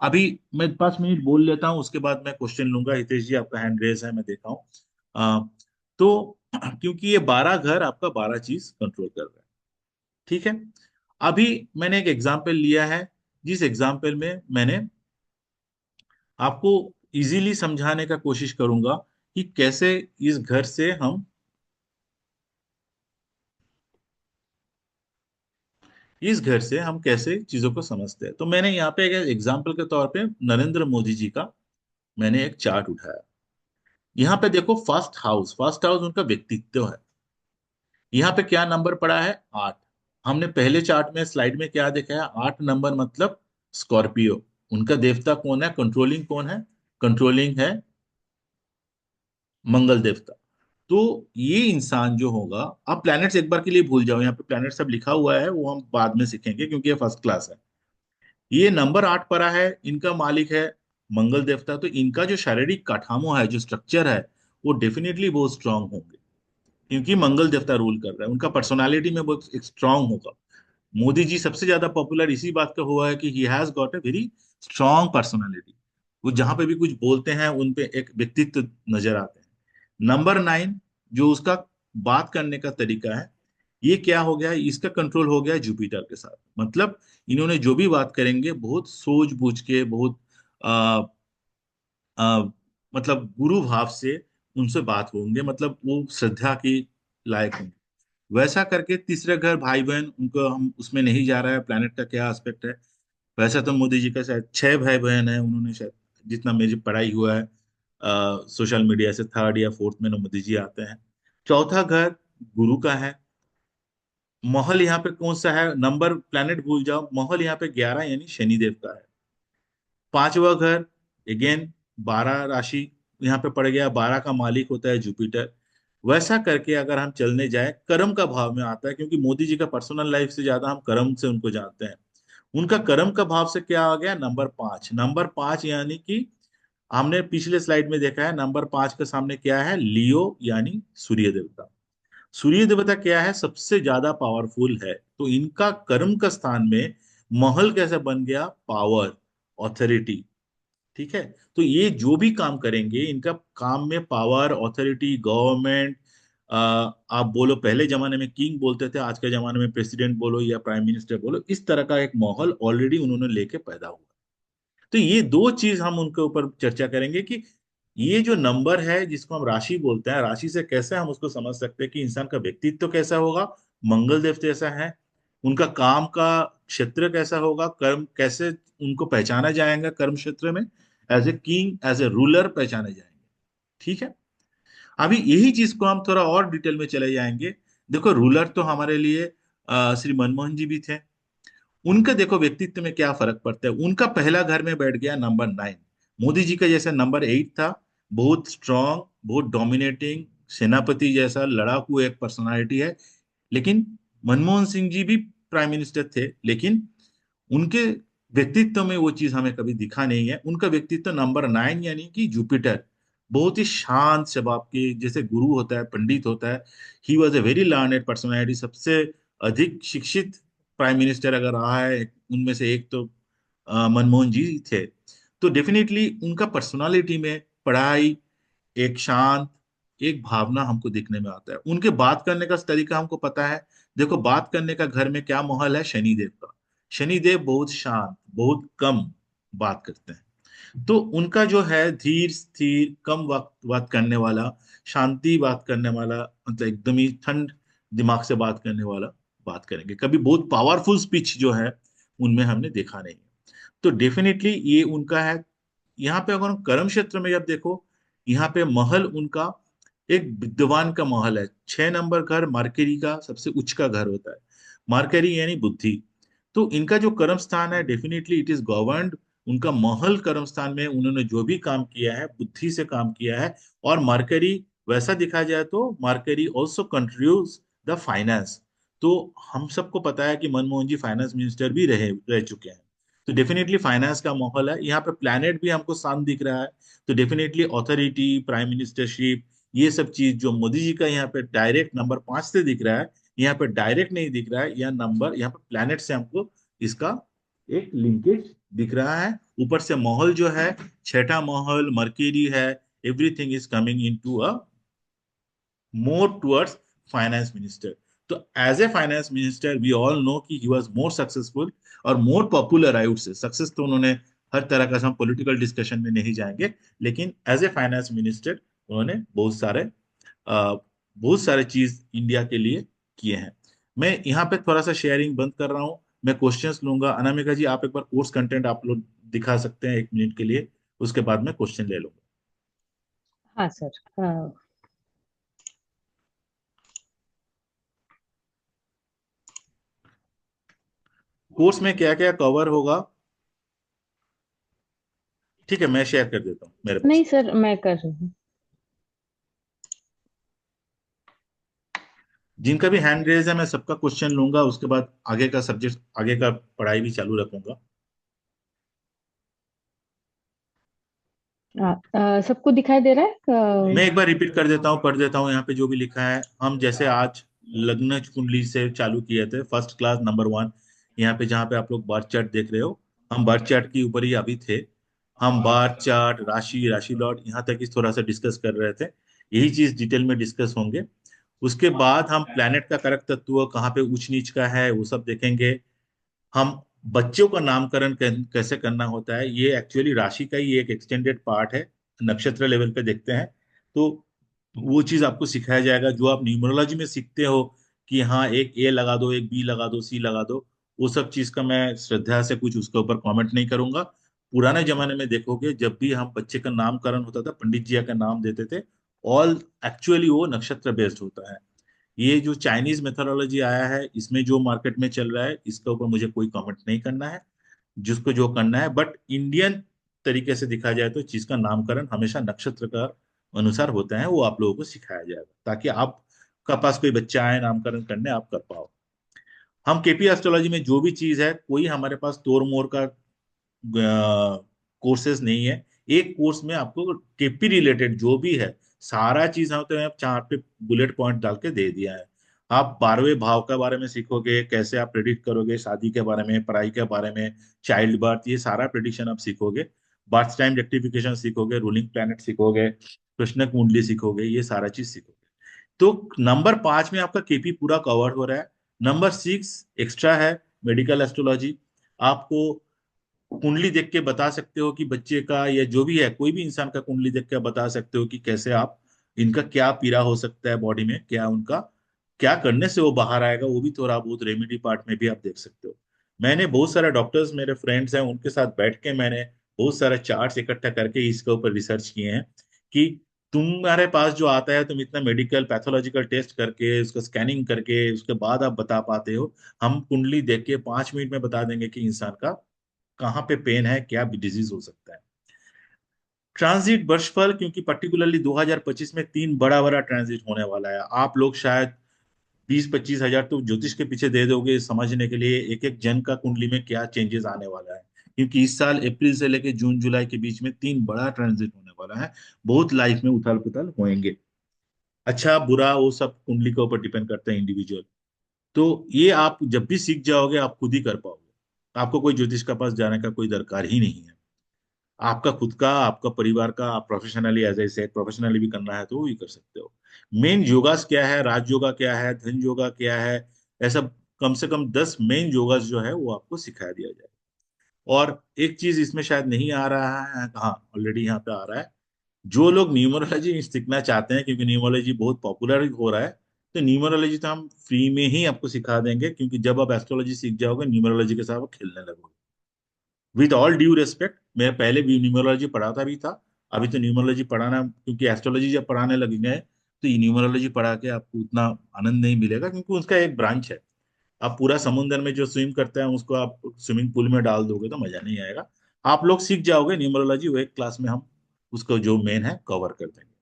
अभी मैं 5 मिनट बोल लेता हूँ, उसके बाद मैं क्वेश्चन लूंगा। हितेश जी आपका हैंड रेस है, मैं देखा हूँ। तो क्योंकि ये 12 घर आपका 12 चीज कंट्रोल कर रहा है। ठीक है। अभी मैंने एक एग्जाम्पल लिया है, जिस एग्जाम्पल में मैंने आपको इजीली समझाने का कोशिश करूंगा कि कैसे इस घर से हम, इस घर से हम कैसे चीजों को समझते हैं। तो मैंने यहाँ पे एक एग्जाम्पल के तौर पे नरेंद्र मोदी जी का मैंने एक चार्ट उठाया। यहाँ पे देखो, फर्स्ट हाउस, फर्स्ट हाउस उनका व्यक्तित्व है। यहाँ पे क्या नंबर पड़ा है, 8। हमने पहले चार्ट में, स्लाइड में क्या देखा है, 8 नंबर मतलब स्कॉर्पियो। उनका देवता कौन है, कंट्रोलिंग कौन है, कंट्रोलिंग है मंगल देवता। तो ये इंसान जो होगा, आप प्लैनेट्स एक बार के लिए भूल जाओ, यहाँ पे प्लैनेट सब लिखा हुआ है, वो हम बाद में सीखेंगे क्योंकि ये फर्स्ट क्लास है। ये नंबर 8 परा है, इनका मालिक है मंगल देवता, तो इनका जो शारीरिक काठामो है, जो स्ट्रक्चर है, वो डेफिनेटली बहुत स्ट्रांग होंगे, क्योंकि मंगल देवता रूल कर रहा है, उनका पर्सनालिटी में बहुत एक स्ट्रांग होगा। मोदी जी सबसे ज्यादा पॉपुलर इसी बात का हुआ है कि he has got a very strong personality. वो जहां पे भी कुछ बोलते हैं उन पे एक व्यक्तित्व नजर आते हैं। नंबर 9, जो उसका बात करने का तरीका है, ये क्या हो गया है, इसका कंट्रोल हो गया है जुपिटर के साथ। मतलब इन्होंने जो भी बात करेंगे बहुत सूझबूझ के, बहुत आ, आ, मतलब गुरु भाव से उनसे बात होंगे, मतलब वो श्रद्धा की लायक होंगे। वैसा करके तीसरे घर भाई बहन, उनको हम उसमें नहीं जा रहा है प्लेनेट का क्या एस्पेक्ट है। वैसा तो मोदी जी का शायद 6 भाई बहन है, उन्होंने शायद, जितना मेरी पढ़ाई हुआ है सोशल मीडिया से, थर्ड या फोर्थ में ना मोदी जी आते हैं। चौथा घर गुरु का है। महल यहाँ पे कौन सा है, नंबर प्लेनेट भूल जाओ, महल यहाँ पे 11 यानी शनिदेव का है। पांचवा घर अगेन 12 राशि यहाँ पे पड़ गया, 12 का मालिक होता है जुपिटर। वैसा करके अगर हम चलने जाए, कर्म का भाव में आता है, क्योंकि मोदी जी का पर्सनल लाइफ से ज्यादा हम कर्म से उनको जानते हैं। उनका कर्म का भाव से क्या आ गया, नंबर 5। नंबर 5 यानी कि हमने पिछले स्लाइड में देखा है, नंबर 5 के सामने क्या है, लियो यानी सूर्य देवता। सूर्य देवता क्या है, सबसे ज्यादा पावरफुल है, तो इनका कर्म का स्थान में महल कैसे बन गया, पावर, ऑथोरिटी। ठीक है, तो ये जो भी काम करेंगे, इनका काम में पावर, ऑथोरिटी, गवर्नमेंट, आप बोलो पहले जमाने में किंग बोलते थे, आज के जमाने में प्रेसिडेंट बोलो या प्राइम मिनिस्टर बोलो, इस तरह का एक माहौल ऑलरेडी उन्होंने लेके पैदा हुआ। तो ये दो चीज हम उनके ऊपर चर्चा करेंगे कि ये जो नंबर है जिसको हम राशि बोलते हैं, राशि से कैसे हम उसको समझ सकते हैं कि इंसान का व्यक्तित्व कैसा होगा, मंगल देव जैसा है, उनका काम का क्षेत्र कैसा होगा, कर्म कैसे उनको पहचाना जाएगा, कर्म क्षेत्र में as a king, as a ruler पहचाने जाएंगे। ठीक है, अभी यही चीज को हम थोड़ा और डिटेल में चले जाएंगे। देखो रूलर तो हमारे लिए श्री मनमोहन जी भी थे। उनका देखो व्यक्तित्व में क्या फर्क पड़ता है, उनका पहला घर में बैठ गया नंबर 9। मोदी जी का जैसे नंबर 8 था, बहुत स्ट्रांग, बहुत डोमिनेटिंग, सेनापति जैसा लड़ाकू एक पर्सनालिटी है। लेकिन मनमोहन सिंह जी भी प्राइम मिनिस्टर थे, लेकिन उनके व्यक्तित्व में वो चीज हमें कभी दिखा नहीं है। उनका व्यक्तित्व नंबर 9 यानी कि जुपिटर, बहुत ही शांत स्वभाव के, जैसे गुरु होता है, पंडित होता है। He was a very learned personality, सबसे अधिक शिक्षित प्राइम मिनिस्टर अगर रहा है उनमें से एक, तो मनमोहन जी थे। तो डेफिनेटली उनका पर्सनालिटी में, पढ़ाई, एक शांत, एक भावना हमको दिखने में आता है। उनके बात करने का तरीका हमको पता है। देखो बात करने का घर में क्या माहौल है, शनिदेव का। शनिदेव बहुत शांत, बहुत कम बात करते हैं। तो उनका जो है धीर स्थिर, कम वक्त बात करने वाला, शांति बात करने वाला, मतलब एकदम ही ठंड दिमाग से बात करने वाला बात करेंगे। कभी बहुत पावरफुल स्पीच जो है उनमें हमने देखा नहीं। तो डेफिनेटली ये उनका है। यहाँ पे अगर हम कर्म क्षेत्र में जब देखो, यहाँ पे महल उनका एक विद्वान का महल है। 6 नंबर घर मार्केरी का सबसे उच्च का घर होता है। मार्केरी यानी बुद्धि। तो इनका जो कर्म स्थान है, डेफिनेटली इट इज गवर्नड, उनका महल कर्म स्थान में उन्होंने जो भी काम किया है बुद्धि से काम किया है। और मार्केरी, वैसा देखा जाए तो मार्केरी ऑल्सो कंट्रीब्यूट द फाइनेंस। तो हम सबको पता है कि मनमोहन जी फाइनेंस मिनिस्टर भी रह चुके हैं। तो डेफिनेटली फाइनेंस का माहौल है यहाँ पे। प्लैनेट भी हमको शांत दिख रहा है। तो डेफिनेटली ऑथोरिटी, प्राइम मिनिस्टरशिप, ये सब चीज जो मोदी जी का यहाँ पे डायरेक्ट नंबर 5 से दिख रहा है, यहाँ पे डायरेक्ट नहीं दिख रहा है, यह नंबर यहाँ पे प्लैनेट से हमको इसका एक लिंकेज दिख रहा है। ऊपर से माहौल जो है, छठा माहौल मर्क्यूरी है, everything is coming into a more towards finance minister. तो as a finance minister we all know कि ही वाज मोर सक्सेसफुल और more popular, I would say. Success तो उन्होंने हर तरह का, हम पॉलिटिकल डिस्कशन में नहीं जाएंगे, लेकिन एज ए फाइनेंस मिनिस्टर उन्होंने बहुत सारे चीज इंडिया के लिए किए हैं। मैं यहाँ पे थोड़ा सा शेयरिंग बंद कर रहा हूँ, मैं क्वेश्चंस लूंगा। अनामिका जी, आप एक बार कोर्स कंटेंट आप लोग दिखा सकते हैं 1 मिनट के लिए, उसके बाद मैं क्वेश्चन ले लूंगा। हाँ सर। कोर्स में क्या क्या कवर होगा, ठीक है, मैं शेयर कर देता हूँ मेरे नहीं पास। सर, मैं कर रही हूँ। जिनका भी हैंड रेज है मैं सबका क्वेश्चन लूंगा, उसके बाद आगे का सब्जेक्ट, आगे का पढ़ाई भी चालू रखूंगा। सबको दिखाई दे रहा है? मैं एक बार रिपीट कर देता हूँ, पढ़ देता हूँ यहाँ पे जो भी लिखा है। हम जैसे आज लग्न कुंडली से चालू किए थे, फर्स्ट क्लास नंबर 1, यहाँ पे जहाँ पे आप लोग बार चार्ट देख रहे हो, हम बार चार्ट के ऊपर ही अभी थे। हम बार चार्ट, राशि, राशि लॉट, यहाँ तक इस थोड़ा सा डिस्कस कर रहे थे। यही चीज डिटेल में डिस्कस होंगे। उसके बाद हम प्लैनेट का करक तत्व कहाँ पे ऊंच नीच का है वो सब देखेंगे। हम बच्चों का नामकरण कैसे करना होता है, ये एक्चुअली राशि का ही एक एक्सटेंडेड पार्ट है, नक्षत्र लेवल पे देखते हैं। तो वो चीज आपको सिखाया जाएगा जो आप न्यूमरोलॉजी में सीखते हो, कि हाँ एक ए लगा दो, एक बी लगा दो, सी लगा दो। वो सब चीज का मैं श्रद्धा से कुछ उसके ऊपर कमेंट नहीं करूंगा। पुराने जमाने में देखोगे जब भी हम बच्चे का नामकरण होता था, पंडित जी का नाम देते थे। ऑल एक्चुअली वो नक्षत्र बेस्ड होता है। ये जो चाइनीज मेथोडोलॉजी आया है, इसमें जो मार्केट में चल रहा है, इसके ऊपर मुझे कोई कमेंट नहीं करना है। जिसको जो करना है, बट इंडियन तरीके से दिखा जाए तो चीज का नामकरण हमेशा नक्षत्र का अनुसार होता है, वो आप लोगों को सिखाया जाएगा ताकि आपका पास कोई बच्चा आए नामकरण करने, आप कर पाओ। हम केपी एस्ट्रोलॉजी में जो भी चीज है, कोई हमारे पास तोड़ मोड़ का कोर्सेज नहीं है। एक कोर्स में आपको केपी रिलेटेड जो भी है सारा चीज हम तो चार पे बुलेट पॉइंट डाल के दे दिया है। आप 12वें भाव के बारे में सीखोगे, कैसे आप प्रेडिक्ट करोगे, शादी के बारे में, पढ़ाई के बारे में, चाइल्ड बर्थ, ये सारा प्रेडिक्शन आप सीखोगे। बर्थ टाइम रेक्टिफिकेशन सीखोगे, रूलिंग प्लैनेट सीखोगे, कृष्ण कुंडली सीखोगे, ये सारा चीज सीखोगे। तो नंबर 5 में आपका केपी पूरा कवर हो रहा है। नंबर 6 एक्स्ट्रा है, मेडिकल एस्ट्रोलॉजी। आपको कुंडली देख के बता सकते हो कि बच्चे का या जो भी है, कोई भी इंसान का कुंडली देख के बता सकते हो कि कैसे आप, इनका क्या पीड़ा हो सकता है बॉडी में, क्या उनका, क्या करने से वो बाहर आएगा, वो भी थोड़ा बहुत रेमेडी पार्ट में भी आप देख सकते हो। मैंने बहुत सारे डॉक्टर्स मेरे फ्रेंड्स हैं, उनके साथ बैठ के मैंने बहुत सारे चार्ट्स इकट्ठा करके इसके ऊपर रिसर्च किए हैं कि तुम्हारे पास जो आता है, तुम इतना मेडिकल पैथोलॉजिकल टेस्ट करके, उसका स्कैनिंग करके, उसके बाद आप बता पाते हो। हम कुंडली देख के 5 मिनट में बता देंगे कि इंसान का कहाँ पे पेन है, क्या डिजीज हो सकता है। ट्रांजिट वर्षफल, क्योंकि पर्टिकुलरली 2025 में 3 बड़ा बड़ा ट्रांजिट होने वाला है। आप लोग शायद 20-25 हजार तो ज्योतिष के पीछे दे दोगे समझने के लिए एक एक जन का कुंडली में क्या चेंजेस आने वाला है, क्योंकि इस साल अप्रैल से लेके जून जुलाई के बीच में 3 बड़ा ट्रांजिट होने वाला है। बहुत लाइफ में उथल पुथल होएंगे। अच्छा बुरा वो सब कुंडली के ऊपर डिपेंड करता है, इंडिविजुअल। तो ये आप जब भी सीख जाओगे आप खुद ही कर पाओगे, आपको कोई ज्योतिष के पास जाने का कोई दरकार ही नहीं है। आपका खुद का, आपका परिवार का, आप professionally, as a said professionally भी करना है तो वो भी कर सकते हो। मेन योगास क्या है, राज योगा क्या है, धन योगा क्या है, ऐसा कम से कम 10 मेन योगास जो है वो आपको सिखा दिया जाए। और एक चीज इसमें शायद नहीं आ रहा है, हाँ ऑलरेडी यहाँ पे आ रहा है। जो लोग न्यूमरोलॉजी सीखना चाहते हैं, क्योंकि न्यूमरोलॉजी बहुत पॉपुलर हो रहा है, तो न्यूमरोलॉजी तो हम फ्री में ही आपको सिखा देंगे, क्योंकि जब आप एस्ट्रोलॉजी सीख जाओगे न्यूमरोलॉजी के साथ आप खेलने लगोगे। विद ऑल ड्यू रेस्पेक्ट, मैं पहले भी न्यूमरोलॉजी पढ़ाता भी था। अभी तो न्यूमरोलॉजी पढ़ाना, क्योंकि एस्ट्रोलॉजी जब पढ़ाने लगे गए तो ये न्यूमरोलॉजी पढ़ा के आपको उतना आनंद नहीं मिलेगा, क्योंकि उसका एक ब्रांच है। आप पूरा समुद्र में जो स्विम करते हैं उसको आप स्विमिंग पूल में डाल दोगे तो मजा नहीं आएगा। आप लोग सीख जाओगे न्यूमरोलॉजी, वो एक क्लास में हम उसको जो मेन है कवर कर देंगे।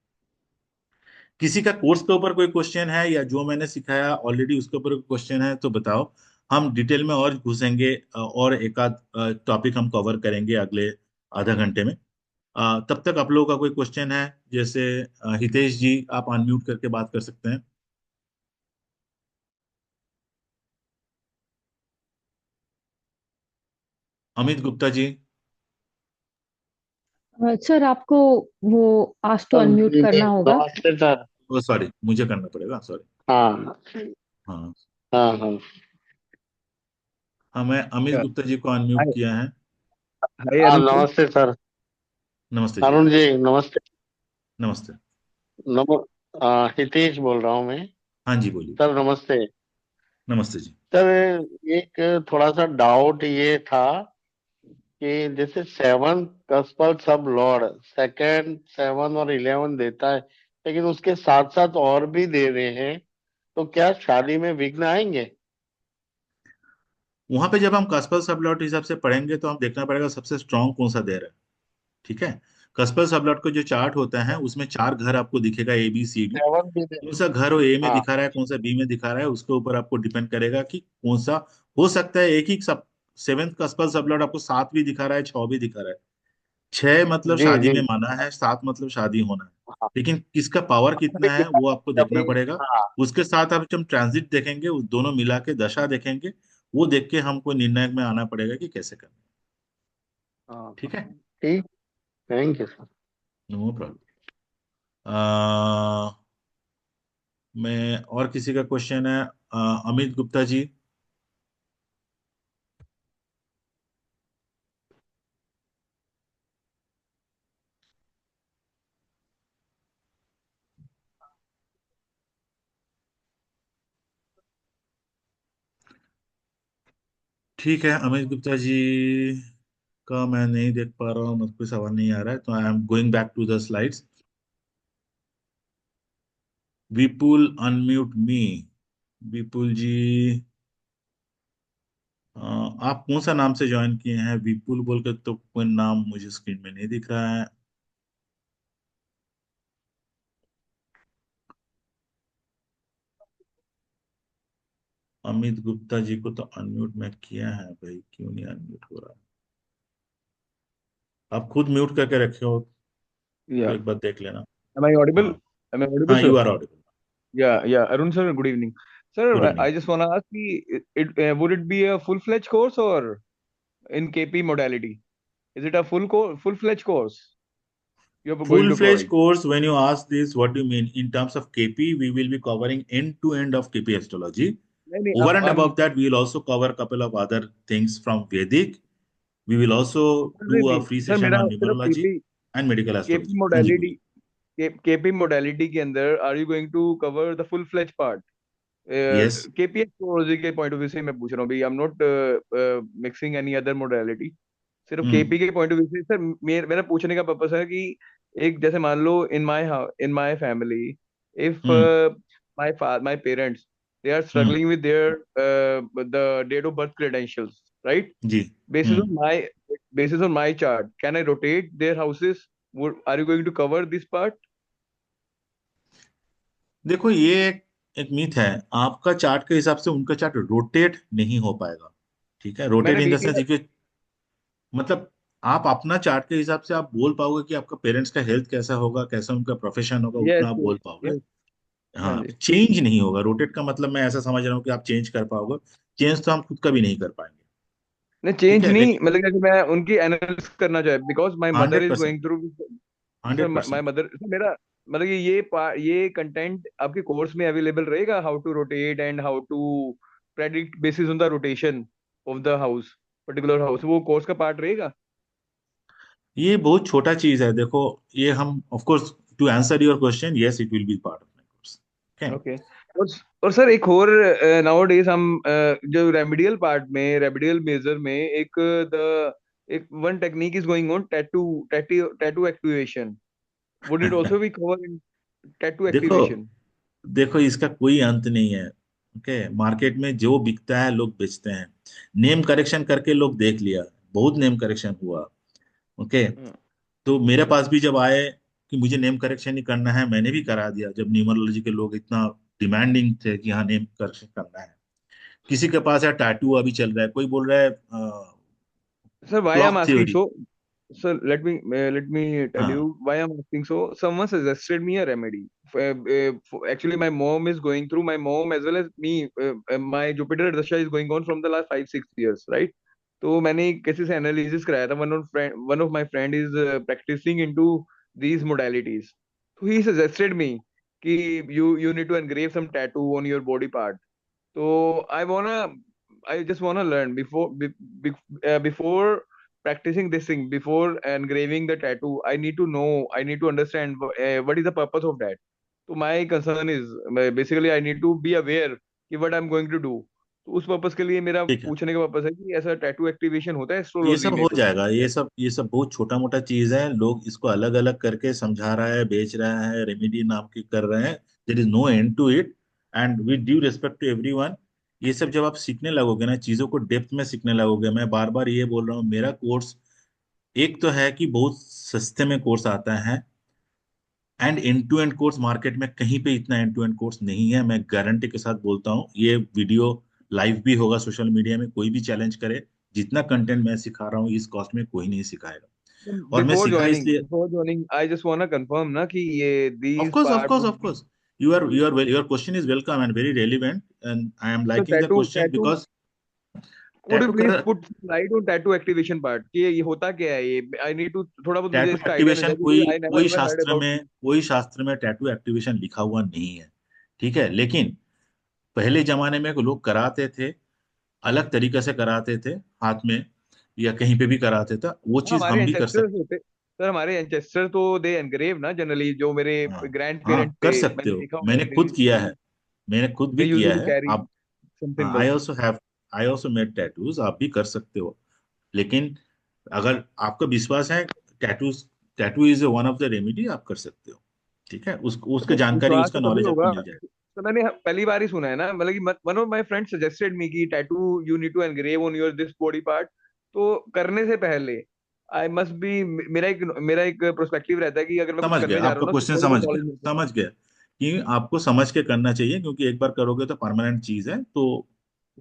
किसी का कोर्स के ऊपर कोई क्वेश्चन है, या जो मैंने सिखाया ऑलरेडी उसके ऊपर क्वेश्चन है तो बताओ। हम डिटेल में और घुसेंगे, और एक आध टॉपिक हम कवर करेंगे अगले आधा घंटे में। तब तक आप लोगों का कोई क्वेश्चन है, जैसे हितेश जी आप अनम्यूट करके बात कर सकते हैं। अमित गुप्ता जी। सर आपको वो आज तो अनम्यूट करना होगा। नमस्ते सर। ओ सॉरी, मुझे करना पड़ेगा, सॉरी। हाँ हाँ। हाँ हाँ। हाँ, मैं अमित गुप्ता जी को अनम्यूट हाय किया है। हाय हाँ अरुण जी। नमस्ते सर। नमस्ते जी। अरुण जी नमस्ते। नमस्ते। नम हितेश बोल रहा हूँ मैं। हाँ जी बोलिए। सर नमस्ते। नमस्ते जी। सर एक थोड़ा सा डाउट ये था कि जैसे 7 कस्पर सब लॉर्ड सेकंड 7 और 11 देता है, लेकिन उसके साथ साथ और भी दे रहे हैं, तो क्या शादी में विघ्न आएंगे? वहां पे जब हम कस्पल सबलॉट हिसाब से पढ़ेंगे तो हम देखना पड़ेगा सबसे स्ट्रांग कौन सा दे रहा है। ठीक है। कस्पल सबलॉट का जो चार्ट होता है उसमें 4 घर आपको दिखेगा, ABCD। 7 भी दे। कौन सा घर वो ए में हाँ। दिखा रहा है, कौन सा बी में दिखा रहा है, उसके ऊपर आपको डिपेंड करेगा कि कौन सा हो सकता है। एक ही सब सेवेंथ कस्पल सबलॉट आपको 7 भी दिखा रहा है, 6 भी दिखा रहा है। छह मतलब जी शादी जी। में माना है, सात मतलब शादी होना है। हाँ, लेकिन किसका पावर कितना देखिए है वो आपको देखना कभी, पड़ेगा। हाँ उसके साथ अब हम ट्रांजिट देखेंगे, उस दोनों मिला के दशा देखेंगे। वो देख के हमको निर्णय में आना पड़ेगा कि कैसे करना है। हाँ हाँ, ठीक है। ठीक। Thank you sir. No problem. मैं और किसी का क्वेश्चन है? अमित गुप्ता जी। ठीक है, अमित गुप्ता जी का मैं नहीं देख पा रहा हूँ, मुझको सवाल नहीं आ रहा है, तो I am going back to the slides. Vipul unmute me. Vipul ji, आप कौन सा नाम से ज्वाइन किए हैं? विपुल बोल के तो कोई नाम मुझे स्क्रीन में नहीं दिख रहा है। अमित गुप्ता जी को तो अनम्यूट में किया है भाई, क्यों नहीं अनम्यूट हो रहा? आप खुद म्यूट करके रखे हो तो Yeah. एक बार देख लेना। Am I audible? हाँ। Am I audible, हाँ, sir? You are audible. Yeah, yeah. Arun sir, good evening. Good Sir, evening. I just want to ask, would it be a full-fledged course or in KP modality? Is it a full-fledged course you're going Full to fledged provide? course, when you ask this, what do you mean? In terms of KP, we will be covering end to end of KP astrology. नहीं नहीं Over and I'm above that, we will also cover a couple of other things from Vedic. We will also नहीं do a नहीं free sir session मेरा on सिर्फ numerology and medical KP astrology. हाँ जी, modality बोलिए। KP modality के अंदर are you going to cover the full-fledged part? Yes. KP astrology के point of view से मैं पूछ रहा हूँ भाई, I am not mixing any other modality. सिर्फ हम्म। केपी के पॉइंट ऑफ व्यू से सर मेरा पूछने का पर्पस है कि एक जैसे मान लो in my family, if hmm. My parents they are hmm. Struggling with their the date of birth credentials, right? जी। basis on hmm. my basis on my chart, can I rotate their houses? Are you going to cover this part? देखो, ये एक myth है। आपका chart के हिसाब से उनका चार्ट रोटेट नहीं हो पाएगा। ठीक है, रोटेट मैंने इन द देखा सेंस, है। इफ मतलब आप अपना चार्ट के हिसाब से आप बोल पाओगे कि आपका पेरेंट्स का हेल्थ कैसा होगा, कैसा उनका प्रोफेशन होगा, यस उतना आप बोल यस पाओगे। यस। हाँ हाँ, जी। चेंज नहीं होगा। रोटेट का मतलब मैं ऐसा समझ रहा हूँ कि आप चेंज कर पाओगे। चेंज तो हम खुद का भी नहीं कर पाएंगे। नहीं ठीक चेंज है, नहीं, लेकिन मतलब कि मैं उनकी एनालिसिस करना चाहे because my mother hundred is percent going through. Sir 100%। My mother, मेरा मतलब कि ये कंटेंट आपके कोर्स में अवेलेबल रहेगा, how to rotate and how to predict basis on the rotation of the house, particular house, वो कोर्स का part रहेगा? ये बहुत छोटा चीज है, देखो। ये हम of course, to answer your question, yes it will be part of my course. Okay. Okay. और और सर एक और, नाउ डेज हम जो रेमेडियल पार्ट में, रेमेडियल मेजर में द एक one technique is going on, tattoo tattoo tattoo activation. Would it also be cover in tattoo देखो, एक्टिवेशन? देखो इसका कोई अंत नहीं है। ओके, मार्केट में जो बिकता है लोग बेचते हैं। नेम करेक्शन करके लोग देख लिया, बहुत नेम करेक्शन हुआ। ओके। तो मेरे पास भी जब आए कि मुझे नेम करेक्शन ही करना है, मैंने भी करा दिया। जब न्यूमरोलॉजी के लोग इतना डिमांडिंग थे कि हाँ नेम करेक्शन करना है। किसी के पास है टैटू अभी चल रहा है, कोई बोल रहा है Sir, why I'm clock asking theory. so? Sir, let me tell हाँ। you why I'm asking so. Someone suggested me a remedy. Actually, my mom is going through. My mom as well as me. My Jupiter Dasha is going on from the last 5-6 years, right? तो मैंने किसी से analysis कराया था, one of my friend is practising into these modalities. So he suggested me कि you need to engrave some tattoo on your body part. So I just wanna learn before practicing this thing, before engraving the tattoo. I need to know. I need to understand what is the purpose of that. So my concern is basically I need to be aware कि what I'm going to do. तो उस purpose के लिए मेरा ठीक है, पूछने का पर्पस है कि ऐसा टैटू एक्टिवेशन होता है ये एस्ट्रोलॉजी सब में हो कुछ? जाएगा। ये सब बहुत छोटा मोटा चीज है। लोग इसको अलग अलग करके समझा रहा है, बेच रहा है, रेमेडी नाम की कर रहे हैं। There is no end to it. And with due respect to everyone, ये सब जब आप सीखने लगोगे ना, चीजों को डेप्थ में सीखने लगोगे। मैं बार बार ये बोल रहा हूँ, मेरा कोर्स एक तो है कि बहुत सस्ते में कोर्स आता है। End end to end course market में कहीं पे इतना एंड टू एंड कोर्स नहीं है, मैं गारंटी के साथ बोलता हूँ। ये वीडियो लाइव भी होगा सोशल मीडिया में, कोई भी चैलेंज करे। जितना कंटेंट मैं सिखा रहा हूँ इस कॉस्ट में कोई नहीं सिखाएगा। और मैं सीखा इसलिए। Before joining I just want to confirm ना कि ये Of these course, of part course, would of be course. Your question is welcome and very relevant, and I am तो liking the question tattoo because would you tattoo please कर put light on tattoo activation part कि ये होता क्या है, ये I need to थोड़ा बहुत मुझे टैटू इसका आइडिया नहीं एक्टिवेशन था क्योंकि I never ever heard about. कोई शास्त्र में टैटू एक्टिवेशन लिखा हुआ नहीं है। ठीक है, लेकिन पहले जमाने में लोग कराते थे, अलग तरीके से कराते थे, हाथ में या कहीं पे भी कराते थे, वो चीज हमारे हम भी कर एंसेस्टर्स सकते होते सर, हमारे एंसेस्टर तो दे एनग्रेव ना जनरली, जो मेरे हैं। हाँ, ग्रैंड हाँ, पेरेंट कर थे सकते मैंने हो, देखा मैंने खुद किया है, मैंने खुद दे भी किया यूजुअली है। कैरी आप, some I symbols. Also have, I also made tattoos, आप भी कर सकते हो। लेकिन अगर आपका विश्वास है, tattoo tattoo is one of the remedy, आप कर सकते हो। ठीक है, उसका जानकारी, विश्वास उसका तो तभी नॉलेज आपको होगा, मिल जाएगा। तो मैंने पहली बार ही सुना है ना, मतलब कि one of my friend suggested me कि tattoo you need to engrave on your this body part. तो करने से पहले आई मस्ट बी, मेरा एक प्रोस्पेक्टिव रहता है कि अगर मैं कुछ समझ करने गया, जा रहा आपका हूँ ना तो क्वेश्चन थोड़ी बहुत समझ गया, नॉलेज मिल जाए। समझ गया कि आपको समझ के करना चाहिए, क्योंकि एक बार करोगे तो परमानेंट चीज है, तो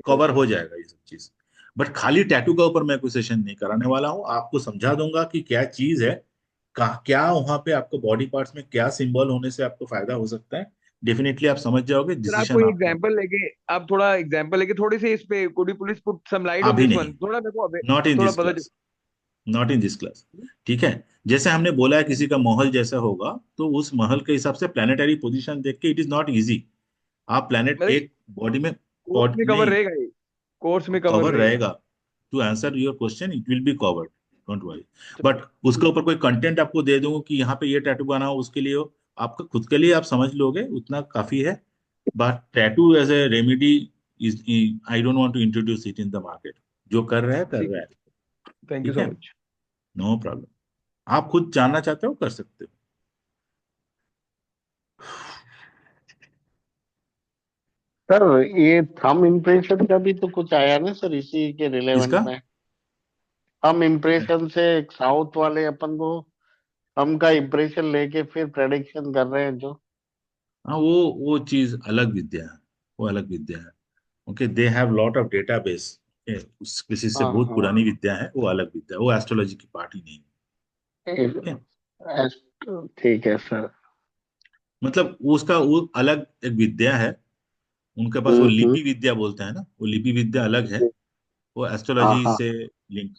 कवर हो जाएगा ये सब चीज। बट खाली टैटू का ऊपर मैं कोई सेशन नहीं कराने वाला हूँ, आपको समझा दूंगा कि क्या चीज है, क्या वहां पे आपको बॉडी पार्ट्स में क्या सिंबल होने से आपको फायदा हो सकता है। डेफिनेटली आप समझ जाओगे, सर आप डिसीजन कोई आपका एग्जांपल लेके, आप थोड़ा एग्जांपल लेके थोड़ी सी इस पे could you please put some light on अभी दिस नहीं, वन, थोड़ा मेरे को नॉट इन थोड़ा दिस पता class, not in this class. ठीक है, जैसे हमने बोला है किसी का महल जैसा होगा, तो उस महल के हिसाब से प्लानिटरी पोजीशन देख के इट इज नॉट इजी। आप प्लैनेट मतलब एक बॉडी में कोर्स में कवर नहीं, रहेगा ये, कोर्स में कवर कवर रहेगा। रहेगा। To answer your question it will be covered, don't worry. चलो, बट उसके ऊपर कोई कंटेंट आपको दे दूंगा कि यहाँ पे ये टैटू बनाओ, उसके लिए आपका खुद के लिए आप समझ लोगे, उतना काफी है। But tattoo as a remedy is, I don't want to introduce it in the market. जो कर रहा है कर ठीक रहा है, है। थैंक यू ठीक सो है, मच। No problem. आप खुद जानना चाहते हो कर सकते हो। सर ये थंब इम्प्रेशन का भी तो कुछ आया ना सर इसी के रिलेवेंट किसका? में। थंब इम्प्रेशन से एक साउथ वाले अपन को थंब का इम्प्रेशन लेके फिर प्रेडिक्शन कर रहे हैं जो। हाँ, वो चीज अलग विद्या है, वो अलग विद्या है। Okay, they have lot of database. उस किसी से हाँ बहुत हाँ। पुरानी विद्या है, वो अलग विद्या है, वो एस्ट्रोलॉजी की पार्ट ही नहीं है। ठीक है, ठीक है सर। मतलब उसका वो अलग एक विद्या है। उनके पास वो हम्म। लिपि विद्या बोलते हैं ना, वो लिपि विद्या अलग है, वो हाँ एस्ट्रोलॉजी हाँ। से लिंक।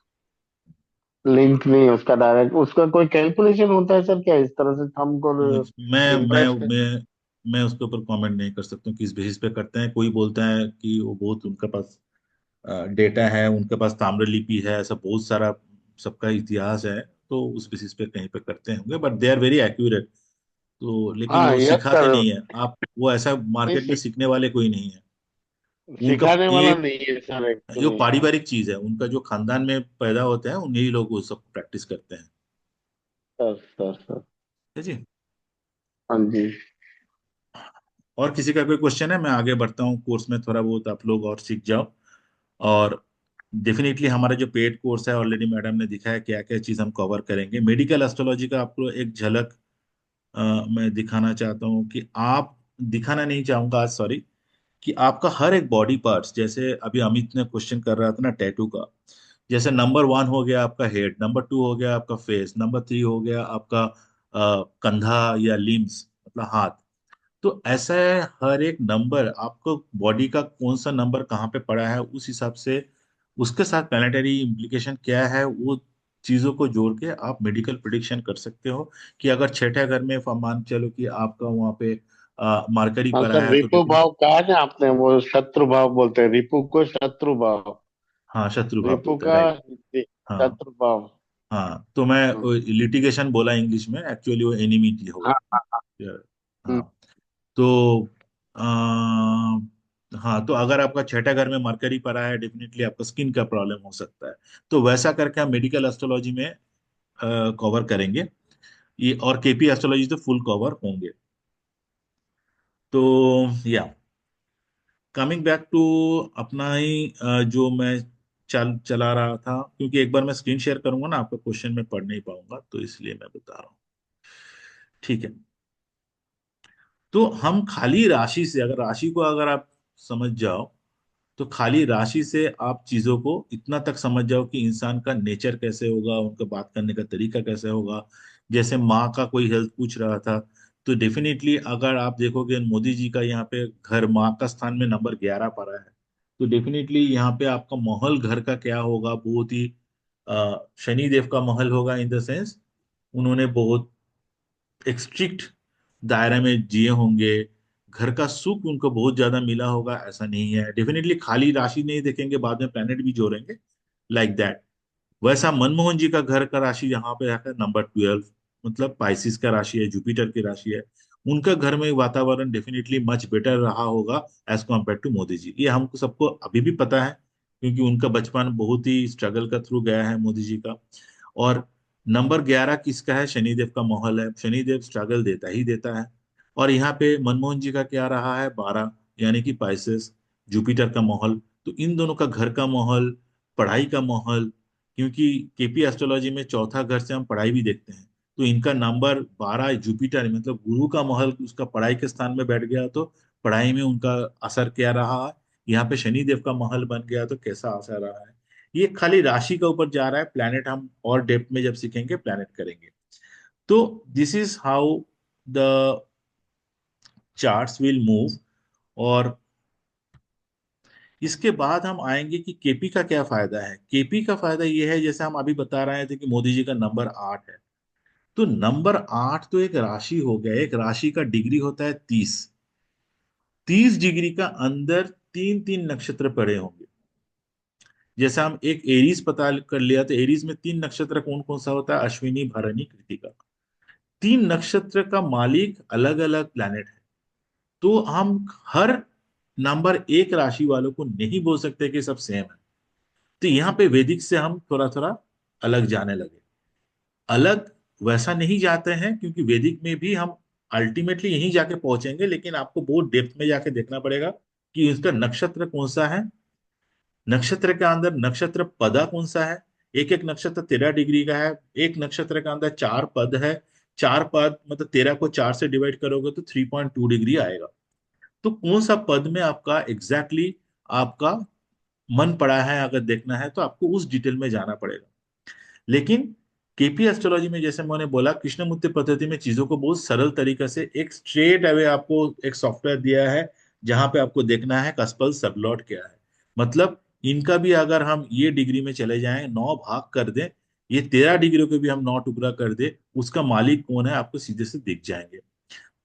लिंक नहीं है उसका डायरेक्ट, उसका कोई कैलकुलेशन होता है सर क्या इस तरह से थंब को मुझ मैं मैं इम्प्रेस कर। मैं उसके ऊपर कमेंट नहीं कर सकता हूँ किस बेसिस पे करते हैं। कोई बोलता है कि वो बहुत उनके पास डेटा है, उनके पास ताम्रलिपि है, ऐसा बहुत सारा सबका इतिहास है, तो उस बेसिस पे कहीं पे करते होंगे, but they are very accurate. तो लेकिन हाँ वो यस सिखाते सर। नहीं है आप, वो ऐसा नहीं मार्केट में सीखने वाले कोई नहीं है। उनका सिखाने वाला ये नहीं है सर जो एक्चुअली। पारिवारिक चीज है, उनका जो खानदान में पैदा होता है, उन्हीं लोग वो सब प्रैक्टिस करते हैं। Sir sir sir. ठीक है जी। हाँ जी। और किसी का कोई क्वेश्चन है? मैं आगे बढ़ता हूँ कोर्स में, थोड़ा बहुत आप लोग और सीख जाओ। और डेफिनेटली हमारा जो पेड कोर्स है, ऑलरेडी मैडम ने दिखाया क्या क्या चीज हम कवर करेंगे। मेडिकल एस्ट्रोलॉजी का आपको एक झलक मैं दिखाना चाहता हूँ कि आप, दिखाना नहीं चाहूंगा आज, सॉरी, कि आपका हर एक बॉडी पार्ट्स, जैसे अभी अमित ने क्वेश्चन कर रहा था ना टैटू का, जैसे नंबर 1 हो गया आपका हेड, नंबर 2 हो गया आपका फेस, नंबर 3 हो गया आपका कंधा या लिम्स, मतलब हाथ। तो ऐसा है, हर एक नंबर आपको बॉडी का कौन सा नंबर कहाँ पे पड़ा है, उस हिसाब से उसके साथ प्लानिटरी इम्प्लीकेशन क्या है, वो चीजों को जोड़ के आप मेडिकल प्रिडिक्शन कर सकते हो। कि अगर छठे घर में मान चलो कि आपका वहाँ पे मार्करी हाँ पड़ा सर, है, तो रिपु डेफिनेट, भाव कहा ना आपने, वो शत्रु भाव बोलते हैं, रिपु को शत्रु भाव। हाँ, शत्रु भाव रिपु बोलते हैं, का राइट। हाँ, शत्रु भाव। हाँ, तो मैं हम्म। लिटिगेशन बोला इंग्लिश में, एक्चुअली वो एनिमिटी हाँ होगा। हाँ हाँ। हम्म। हाँ, तो हाँ, तो अगर आपका छठा घर में मरकरी पड़ा है, डेफिनेटली आपका स्किन का प्रॉब्लम हो सकता है। तो वैसा करके हम मेडिकल एस्ट्रोलॉजी में कवर करेंगे ये, और केपी एस्ट्रोलॉजी तो फुल कवर होंगे। तो या, कमिंग बैक टू अपना ही जो मैं चला रहा था, क्योंकि एक बार मैं स्क्रीन शेयर करूंगा ना, आपका क्वेश्चन में पढ़ नहीं पाऊंगा, तो इसलिए मैं बता रहा हूँ। ठीक है, तो हम खाली राशि से, अगर राशि को अगर आप समझ जाओ, तो खाली राशि से आप चीजों को इतना तक समझ जाओ कि इंसान का नेचर कैसे होगा, उनका बात करने का तरीका कैसे होगा। जैसे माँ का कोई हेल्थ पूछ रहा था, तो डेफिनेटली अगर आप देखोगे मोदी जी का यहाँ पे घर माँ का स्थान में नंबर 11 पर है, तो डेफिनेटली यहाँ पे आपका माहौल घर का क्या होगा, बहुत ही शनि देव का महल होगा, इन द सेंस उन्होंने बहुत एक स्ट्रिक्ट दायरे में जिए होंगे। घर का सुख उनको बहुत ज्यादा मिला होगा, ऐसा नहीं है। डेफिनेटली खाली राशि नहीं देखेंगे, बाद में प्लेनेट भी जोड़ेंगे, लाइक दैट। वैसा मनमोहन जी का घर का राशि यहाँ पे है नंबर 12, मतलब पाइसिस का राशि है, जुपिटर की राशि है। उनका घर में वातावरण डेफिनेटली मच बेटर रहा होगा as compare to Modi ji. ये हमको सबको अभी भी पता है, क्योंकि उनका बचपन बहुत ही स्ट्रगल का थ्रू गया है मोदी जी का। और नंबर 11 किसका है? शनिदेव का महल है। शनिदेव स्ट्रगल देता ही देता है। और यहाँ पे मनमोहन जी का क्या रहा है? 12, यानी कि पाइसेस, जुपिटर का महल। तो इन दोनों का घर का महल, पढ़ाई का महल, क्योंकि केपी एस्ट्रोलॉजी में चौथा घर से हम पढ़ाई भी देखते हैं। तो इनका नंबर 12 जुपिटर, मतलब गुरु का महल उसका पढ़ाई के स्थान में बैठ गया, तो पढ़ाई में उनका असर क्या रहा है। यहाँ पे शनिदेव का महल बन गया तो कैसा असर रहा है। ये खाली राशि का ऊपर जा रहा है, प्लैनेट हम और डेप्थ में जब सीखेंगे प्लैनेट करेंगे। तो this is how the charts will move. और इसके बाद हम आएंगे कि केपी का क्या फायदा है। केपी का फायदा ये है, जैसे हम अभी बता रहे थे कि मोदी जी का नंबर 8 है। तो नंबर 8 तो एक राशि हो गया, एक राशि का डिग्री होता है 30। 30 डिग्री का अंदर तीन तीन नक्षत्र पड़े होंगे। जैसे हम एक एरीज पता कर लिया, तो एरीज में 3 नक्षत्र कौन कौन सा होता है? अश्विनी, भरणी, कृतिका। 3 नक्षत्र का मालिक अलग अलग प्लैनेट है। तो हम हर नंबर 1 राशि वालों को नहीं बोल सकते कि सब सेम है। तो यहाँ पे वैदिक से हम थोड़ा थोड़ा अलग जाने लगे। अलग वैसा नहीं जाते हैं, क्योंकि वैदिक में भी हम अल्टीमेटली यहीं जाके पहुंचेंगे, लेकिन आपको बहुत डेप्थ में जाके देखना पड़ेगा कि उसका नक्षत्र कौन सा है। नक्षत्र के अंदर नक्षत्र पदा कौन सा है। एक एक नक्षत्र 13 डिग्री का है। एक नक्षत्र के अंदर 4 पद है। 4 पद मतलब 13 को 4 से डिवाइड करोगे तो 3.2 डिग्री आएगा। तो कौन सा पद में आपका एग्जैक्टली आपका मन पड़ा है, अगर देखना है तो आपको उस डिटेल में जाना पड़ेगा। लेकिन केपी एस्ट्रोलॉजी में, जैसे मैंने बोला, कृष्णमूर्ति पद्धति में चीजों को बहुत सरल तरीके से एक स्ट्रेट अवे आपको एक सॉफ्टवेयर दिया है, जहां पे आपको देखना है कस्पल सबलॉट क्या है। मतलब इनका भी अगर हम ये डिग्री में चले जाएं, 9 भाग कर दें, ये 13 डिग्री को भी हम 9 टुकड़ा कर दे, उसका मालिक कौन है आपको सीधे से दिख जाएंगे।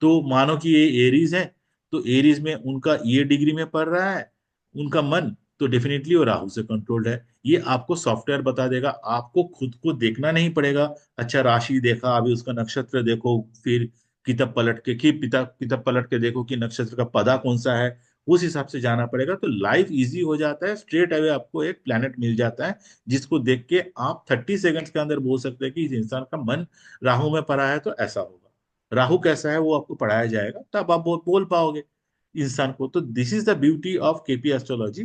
तो मानो कि ये एरीज है, तो एरीज में उनका ये डिग्री में पड़ रहा है उनका मन, तो डेफिनेटली वो राहु से कंट्रोल्ड है। ये आपको सॉफ्टवेयर बता देगा, आपको खुद को देखना नहीं पड़ेगा। अच्छा राशि देखा, अभी उसका नक्षत्र देखो, फिर किताब पलट के कि पिता किताब पलट के देखो कि नक्षत्र का पदा कौन सा है, उस हिसाब से जाना पड़ेगा। तो लाइफ इजी हो जाता है, स्ट्रेट अवे आपको एक प्लेनेट मिल जाता है, जिसको देख के आप 30 सेकंड्स के अंदर बोल सकते हैं कि इस इंसान का मन राहु में पड़ा है तो ऐसा होगा। राहु कैसा है वो आपको पढ़ाया जाएगा, तब आप बोल पाओगे इंसान को। तो this is the beauty of KP astrology,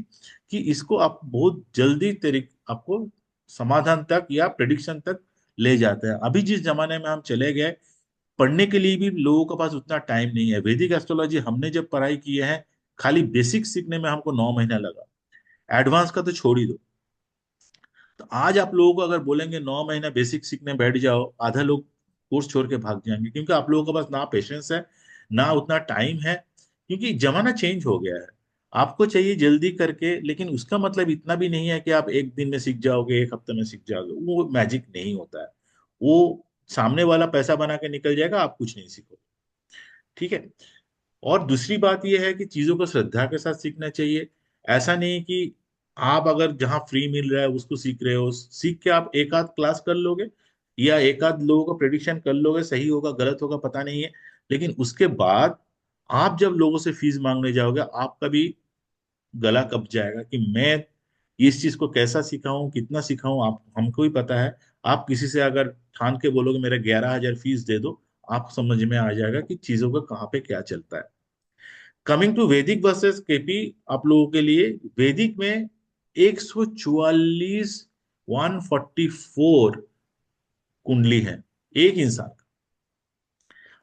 कि इसको आप बहुत जल्दी तरीक आपको समाधान तक या प्रिडिक्शन तक ले जाते हैं। अभी जिस जमाने में हम चले गए, पढ़ने के लिए भी लोगों के पास उतना टाइम नहीं है। वैदिक एस्ट्रोलॉजी हमने जब पढ़ाई की है, खाली बेसिक सीखने में हमको 9 महीना लगा, एडवांस का तो छोड़ ही दो। तो आज आप लोगों को अगर बोलेंगे 9 महीना बेसिक सीखने बैठ जाओ, आधा लोग कोर्स छोड़ के भाग जाएंगे, क्योंकि आप लोगों के पास ना पेशेंस है, ना उतना टाइम है, क्योंकि जमाना चेंज हो गया है। आपको चाहिए जल्दी करके, लेकिन उसका मतलब इतना भी नहीं है कि आप एक दिन में सीख जाओगे, एक हफ्ते में सीख जाओगे। वो मैजिक नहीं होता है। वो सामने वाला पैसा बना के निकल जाएगा, आप कुछ नहीं सीखोगे। ठीक है। और दूसरी बात यह है कि चीजों को श्रद्धा के साथ सीखना चाहिए। ऐसा नहीं कि आप अगर जहां फ्री मिल रहा है उसको सीख रहे हो, सीख के आप एक आध क्लास कर लोगे या एक आध लोगों का प्रेडिक्शन कर लोगे, सही होगा गलत होगा पता नहीं है। लेकिन उसके बाद आप जब लोगों से फीस मांगने जाओगे, आपका भी गला कब जाएगा कि मैं इस चीज को कैसा सिखाऊं, कितना सिखाऊं। आप हमको भी पता है। आप किसी से अगर ठान के बोलोगे मेरा 11,000 फीस दे दो, आप समझ में आ जाएगा कि चीजों का कहाँ पे क्या चलता है। कमिंग टू वैदिक वर्सेस केपी, आप लोगों के लिए वैदिक में 144 144 कुंडली है एक इंसान का।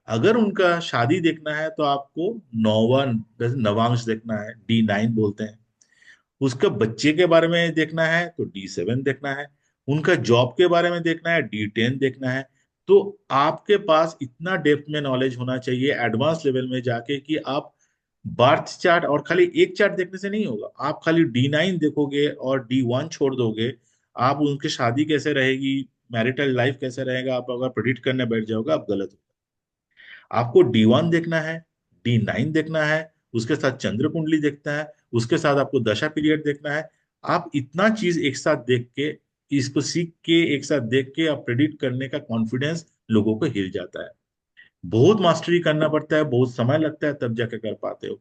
अगर उनका शादी देखना है तो आपको नौवन, जैसे नवांश देखना है, D9 बोलते हैं। उसके बच्चे के बारे में देखना है तो D7 देखना है, उनका जॉब के बारे में देखना है D10 देखना है। तो आपके पास इतना डेप्थ में नॉलेज होना चाहिए एडवांस लेवल में जाके कि आप बर्थ चार्ट, और खाली एक चार्ट देखने से नहीं होगा, आप खाली D9 देखोगे और D1 छोड़ दोगे, आप उनकी शादी कैसे रहेगी, मैरिटल लाइफ कैसे रहेगा, आप अगर प्रिडिक्ट करने बैठ जाओगे आप गलत हो। आपको D1 देखना है, D9 देखना है, उसके साथ चंद्र कुंडली देखना है, उसके साथ आपको दशा पीरियड देखना है। आप इतना चीज एक साथ देख के, इसको सीख के एक साथ देख के आप प्रेडिक्ट करने का कॉन्फिडेंस लोगों को हिल जाता है। बहुत मास्टरी करना पड़ता है, बहुत समय लगता है, तब जाके कर पाते हो।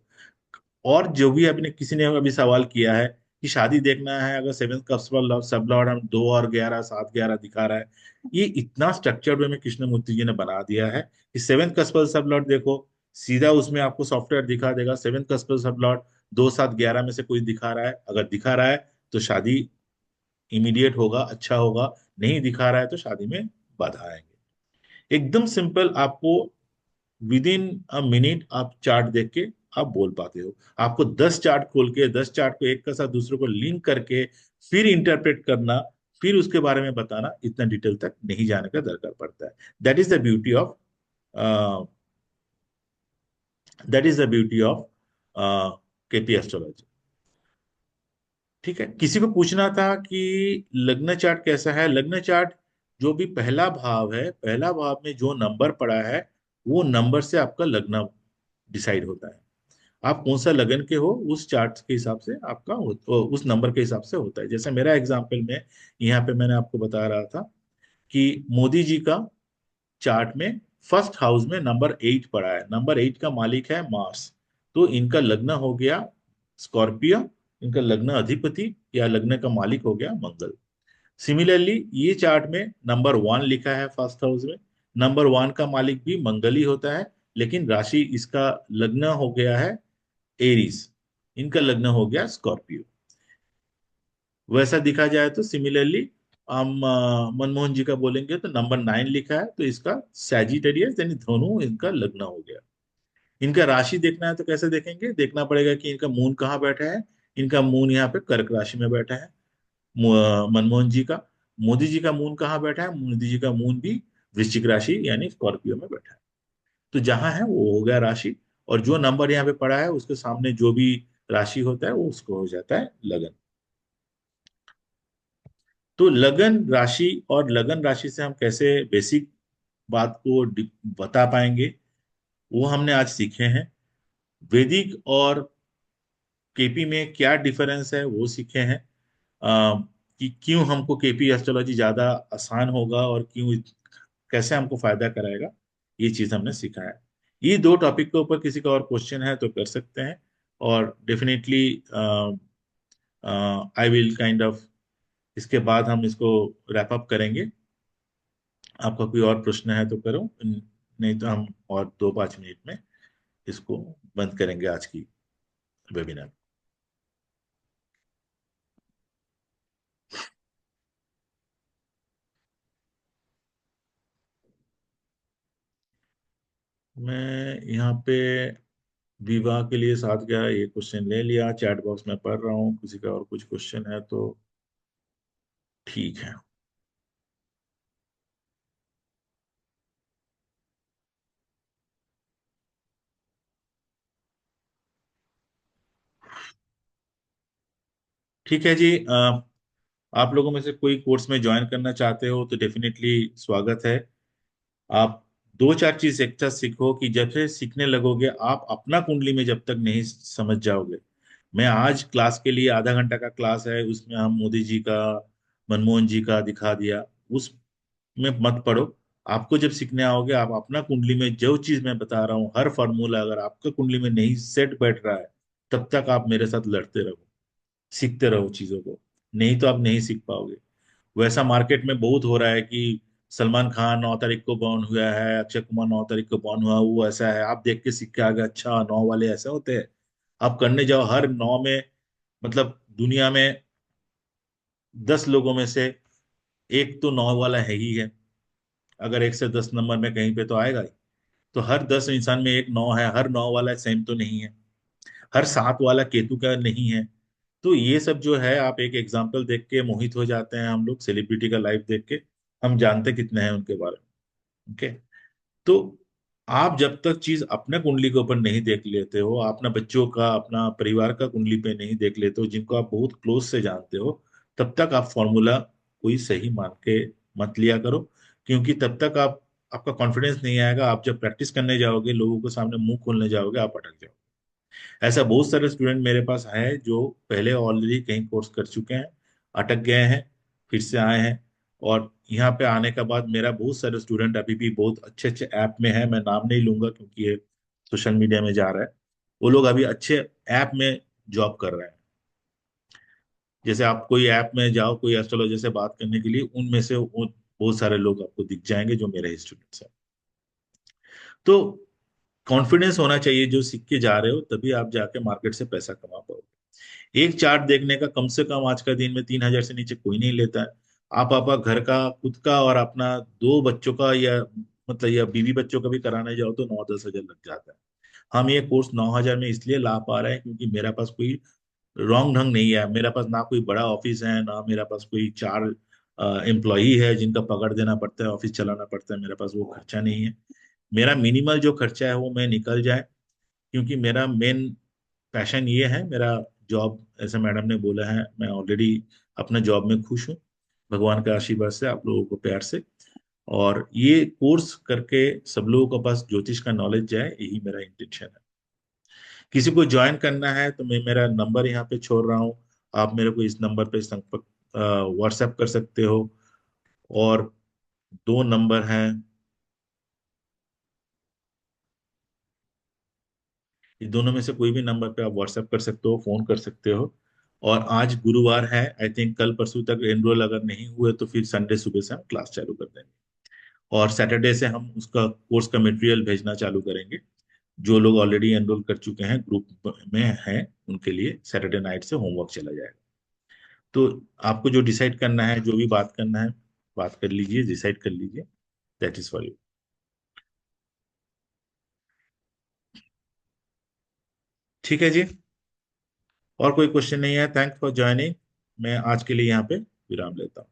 और जो भी आपने किसी ने अभी सवाल किया है कि शादी देखना है, अगर सेवन कप सब लॉर्ड हम 2 और 11 7 11 दिखा रहा है, ये इतना स्ट्रक्चर्ड वे में कृष्णमूर्ति जी ने बना दिया है कि सेवन कस्पल सब लॉर्ड देखो, सीधा उसमें आपको सॉफ्टवेयर दिखा देगा सेवन कस्पल सब लॉर्ड 2 7 11 में से कोई दिखा रहा है, अगर दिखा रहा है तो शादी इमीडिएट होगा, अच्छा होगा, नहीं दिखा रहा है तो शादी में बाधा आएंगे। एकदम सिंपल, आपको विद इन अ मिनट आप चार्ट देख के आप बोल पाते हो। आपको 10 चार्ट खोल के 10 चार्ट को एक के साथ दूसरे को लिंक करके फिर इंटरप्रेट करना, फिर उसके बारे में बताना, इतना डिटेल तक नहीं जाने का दरकार पड़ता है। That is the beauty of that is the beauty of KP astrology. ठीक है, किसी को पूछना था कि लग्न चार्ट कैसा है। लग्न चार्ट, जो भी पहला भाव है, पहला भाव में जो नंबर पड़ा है वो नंबर से आपका लग्न डिसाइड होता है। आप कौन सा लगन के हो उस चार्ट के हिसाब से आपका उस नंबर के हिसाब से होता है। जैसे मेरा एग्जांपल में यहाँ पे मैंने आपको बता रहा था कि मोदी जी का चार्ट में फर्स्ट हाउस में नंबर 8 पड़ा है, नंबर 8 का मालिक है मार्स, तो इनका लग्न हो गया स्कॉर्पियो, इनका लग्न अधिपति या लग्न का मालिक हो गया मंगल। सिमिलरली ये चार्ट में नंबर 1 लिखा है फर्स्ट हाउस में, नंबर 1 का मालिक भी मंगल ही होता है, लेकिन राशि इसका लग्न हो गया है एरीज, इनका लग्न हो गया स्कॉर्पियो। वैसा दिखा जाए तो सिमिलरली हम मनमोहन जी का बोलेंगे तो नंबर 9 लिखा है, तो इसका सैजिटेरियस यानी धनु इनका लग्न हो गया। इनका राशि देखना है तो कैसे देखेंगे, देखना पड़ेगा कि इनका मून कहाँ बैठा है। इनका मून यहाँ पे कर्क राशि में बैठा है मनमोहन जी का। मोदी जी का मून कहाँ बैठा है, मोदी जी का मून भी वृश्चिक राशि यानी स्कॉर्पियो में बैठा है। तो जहां है वो हो गया राशि, और जो नंबर यहाँ पे पड़ा है उसके सामने जो भी राशि होता है वो उसको हो जाता है लगन। तो लगन राशि और लगन राशि से हम कैसे बेसिक बात को बता पाएंगे, वो हमने आज सीखे हैं। वैदिक और केपी में क्या डिफरेंस है वो सीखे हैं। कि क्यों हमको केपी एस्ट्रोलॉजी ज्यादा आसान होगा और क्यों कैसे हमको फायदा कराएगा, ये चीज हमने सीखा है। ये दो टॉपिक के ऊपर किसी का और क्वेश्चन है तो कर सकते हैं, और definitely I will kind of, इसके बाद हम इसको रैप अप करेंगे। आपका कोई और प्रश्न है तो करो, नहीं तो हम और 2 5 मिनट में इसको बंद करेंगे आज की वेबिनार। मैं यहाँ पे विवाह के लिए साथ गया, ये क्वेश्चन ले लिया, चैट बॉक्स में पढ़ रहा हूँ, किसी का और कुछ क्वेश्चन है तो ठीक है। ठीक है जी, आप लोगों में से कोई कोर्स में ज्वाइन करना चाहते हो तो डेफिनेटली स्वागत है। आप 2 4 चीज एक साथ सीखो कि जब से सीखने लगोगे आप अपना कुंडली में जब तक नहीं समझ जाओगे। मैं आज क्लास के लिए आधा घंटा का क्लास है, उसमें हम मोदी जी का मनमोहन जी का दिखा दिया, उसमें मत पढ़ो। आपको जब सीखने आओगे आप अपना कुंडली में जो चीज मैं बता रहा हूँ हर फॉर्मूला अगर आपका कुंडली में नहीं सेट बैठ रहा है, तब तक आप मेरे साथ लड़ते रहो, सीखते रहो चीजों को, नहीं तो आप नहीं सीख पाओगे। वैसा मार्केट में बहुत हो रहा है कि सलमान खान 9 तारीख को बॉर्न हुआ है, अक्षय कुमार 9 तारीख को बॉर्न हुआ, वो ऐसा है, आप देख के सीख के आ गए, अच्छा 9 वाले ऐसे होते हैं। आप करने जाओ हर 9 में, मतलब दुनिया में 10 लोगों में से एक तो 9 वाला है ही है। अगर 1 से 10 नंबर में कहीं पे तो आएगा ही। तो हर 10 इंसान में एक 9 है, हर 9 वाला सेम तो नहीं है, हर 7 वाला केतु का नहीं है। तो ये सब जो है, आप एक एग्जाम्पल देख के मोहित हो जाते हैं हम लोग, सेलिब्रिटी का लाइफ देख के। हम जानते कितने हैं उनके बारे में। ओके। तो आप जब तक चीज अपने कुंडली के ऊपर नहीं देख लेते हो, अपना बच्चों का, अपना परिवार का कुंडली पे नहीं देख लेते हो, जिनको आप बहुत क्लोज से जानते हो, तब तक आप फॉर्मूला कोई सही मान के मत लिया करो। क्योंकि तब तक आपका कॉन्फिडेंस नहीं आएगा। आप जब प्रैक्टिस करने जाओगे, लोगों के सामने मुंह खोलने जाओगे, आप अटक जाओगे। ऐसा बहुत सारे स्टूडेंट मेरे पास है जो पहले ऑलरेडी कहीं कोर्स कर चुके हैं, अटक गए हैं, फिर से आए हैं। और यहाँ पे आने के बाद मेरा बहुत सारे स्टूडेंट अभी भी बहुत अच्छे अच्छे ऐप में है। मैं नाम नहीं लूंगा क्योंकि ये सोशल मीडिया में जा रहा है। वो लोग अभी अच्छे ऐप में जॉब कर रहे हैं। जैसे आप कोई ऐप में जाओ कोई एस्ट्रोलॉजर से बात करने के लिए, उनमें से बहुत सारे लोग आपको दिख जाएंगे जो मेरे स्टूडेंट्स हैं। तो कॉन्फिडेंस होना चाहिए जो सीख के जा रहे हो, तभी आप जाके मार्केट से पैसा कमा पाओगे। एक चार्ट देखने का कम से कम आज का दिन में 3,000 से नीचे कोई नहीं लेता है। आप आपका घर का, खुद का और अपना 2 बच्चों का, या मतलब या बीवी बच्चों का भी कराने जाओ तो 9-10 हजार लग जाता है। हम ये कोर्स 9,000 में इसलिए ला पा रहे हैं क्योंकि मेरा पास कोई रॉन्ग ढंग नहीं है। मेरा पास ना कोई बड़ा ऑफिस है, ना मेरा पास कोई 4 एम्प्लॉई है जिनका पकड़ देना पड़ता है, ऑफिस चलाना पड़ता है। मेरा पास वो खर्चा नहीं है। मेरा मिनिमल जो खर्चा है वो मैं निकल जाए, क्योंकि मेरा मेन पैशन ये है। मेरा जॉब, ऐसे मैडम ने बोला है, मैं ऑलरेडी अपने जॉब में खुश हूँ, भगवान के आशीर्वाद से, आप लोगों को प्यार से। और ये कोर्स करके सब लोगों के पास ज्योतिष का नॉलेज जाए, यही मेरा इंटेंशन है। किसी को ज्वाइन करना है तो मैं मेरा नंबर यहाँ पे छोड़ रहा हूँ। आप मेरे को इस नंबर पे संपर्क, व्हाट्सएप कर सकते हो। और 2 नंबर हैं, इस दोनों में से कोई भी नंबर पे आप व्हाट्सएप कर सकते हो, फोन कर सकते हो। और आज गुरुवार है, आई थिंक कल परसों तक एनरोल अगर नहीं हुए तो फिर संडे सुबह से हम क्लास चालू कर देंगे। और सैटरडे से हम उसका कोर्स का मटेरियल भेजना चालू करेंगे। जो लोग ऑलरेडी एनरोल कर चुके हैं, ग्रुप में हैं, उनके लिए सैटरडे नाइट से होमवर्क चला जाएगा। तो आपको जो डिसाइड करना है, जो भी बात करना है, बात कर लीजिए, डिसाइड कर लीजिए। That is for you. ठीक है जी। और कोई क्वेश्चन नहीं है? Thanks for joining. मैं आज के लिए यहाँ पे विराम लेता हूँ।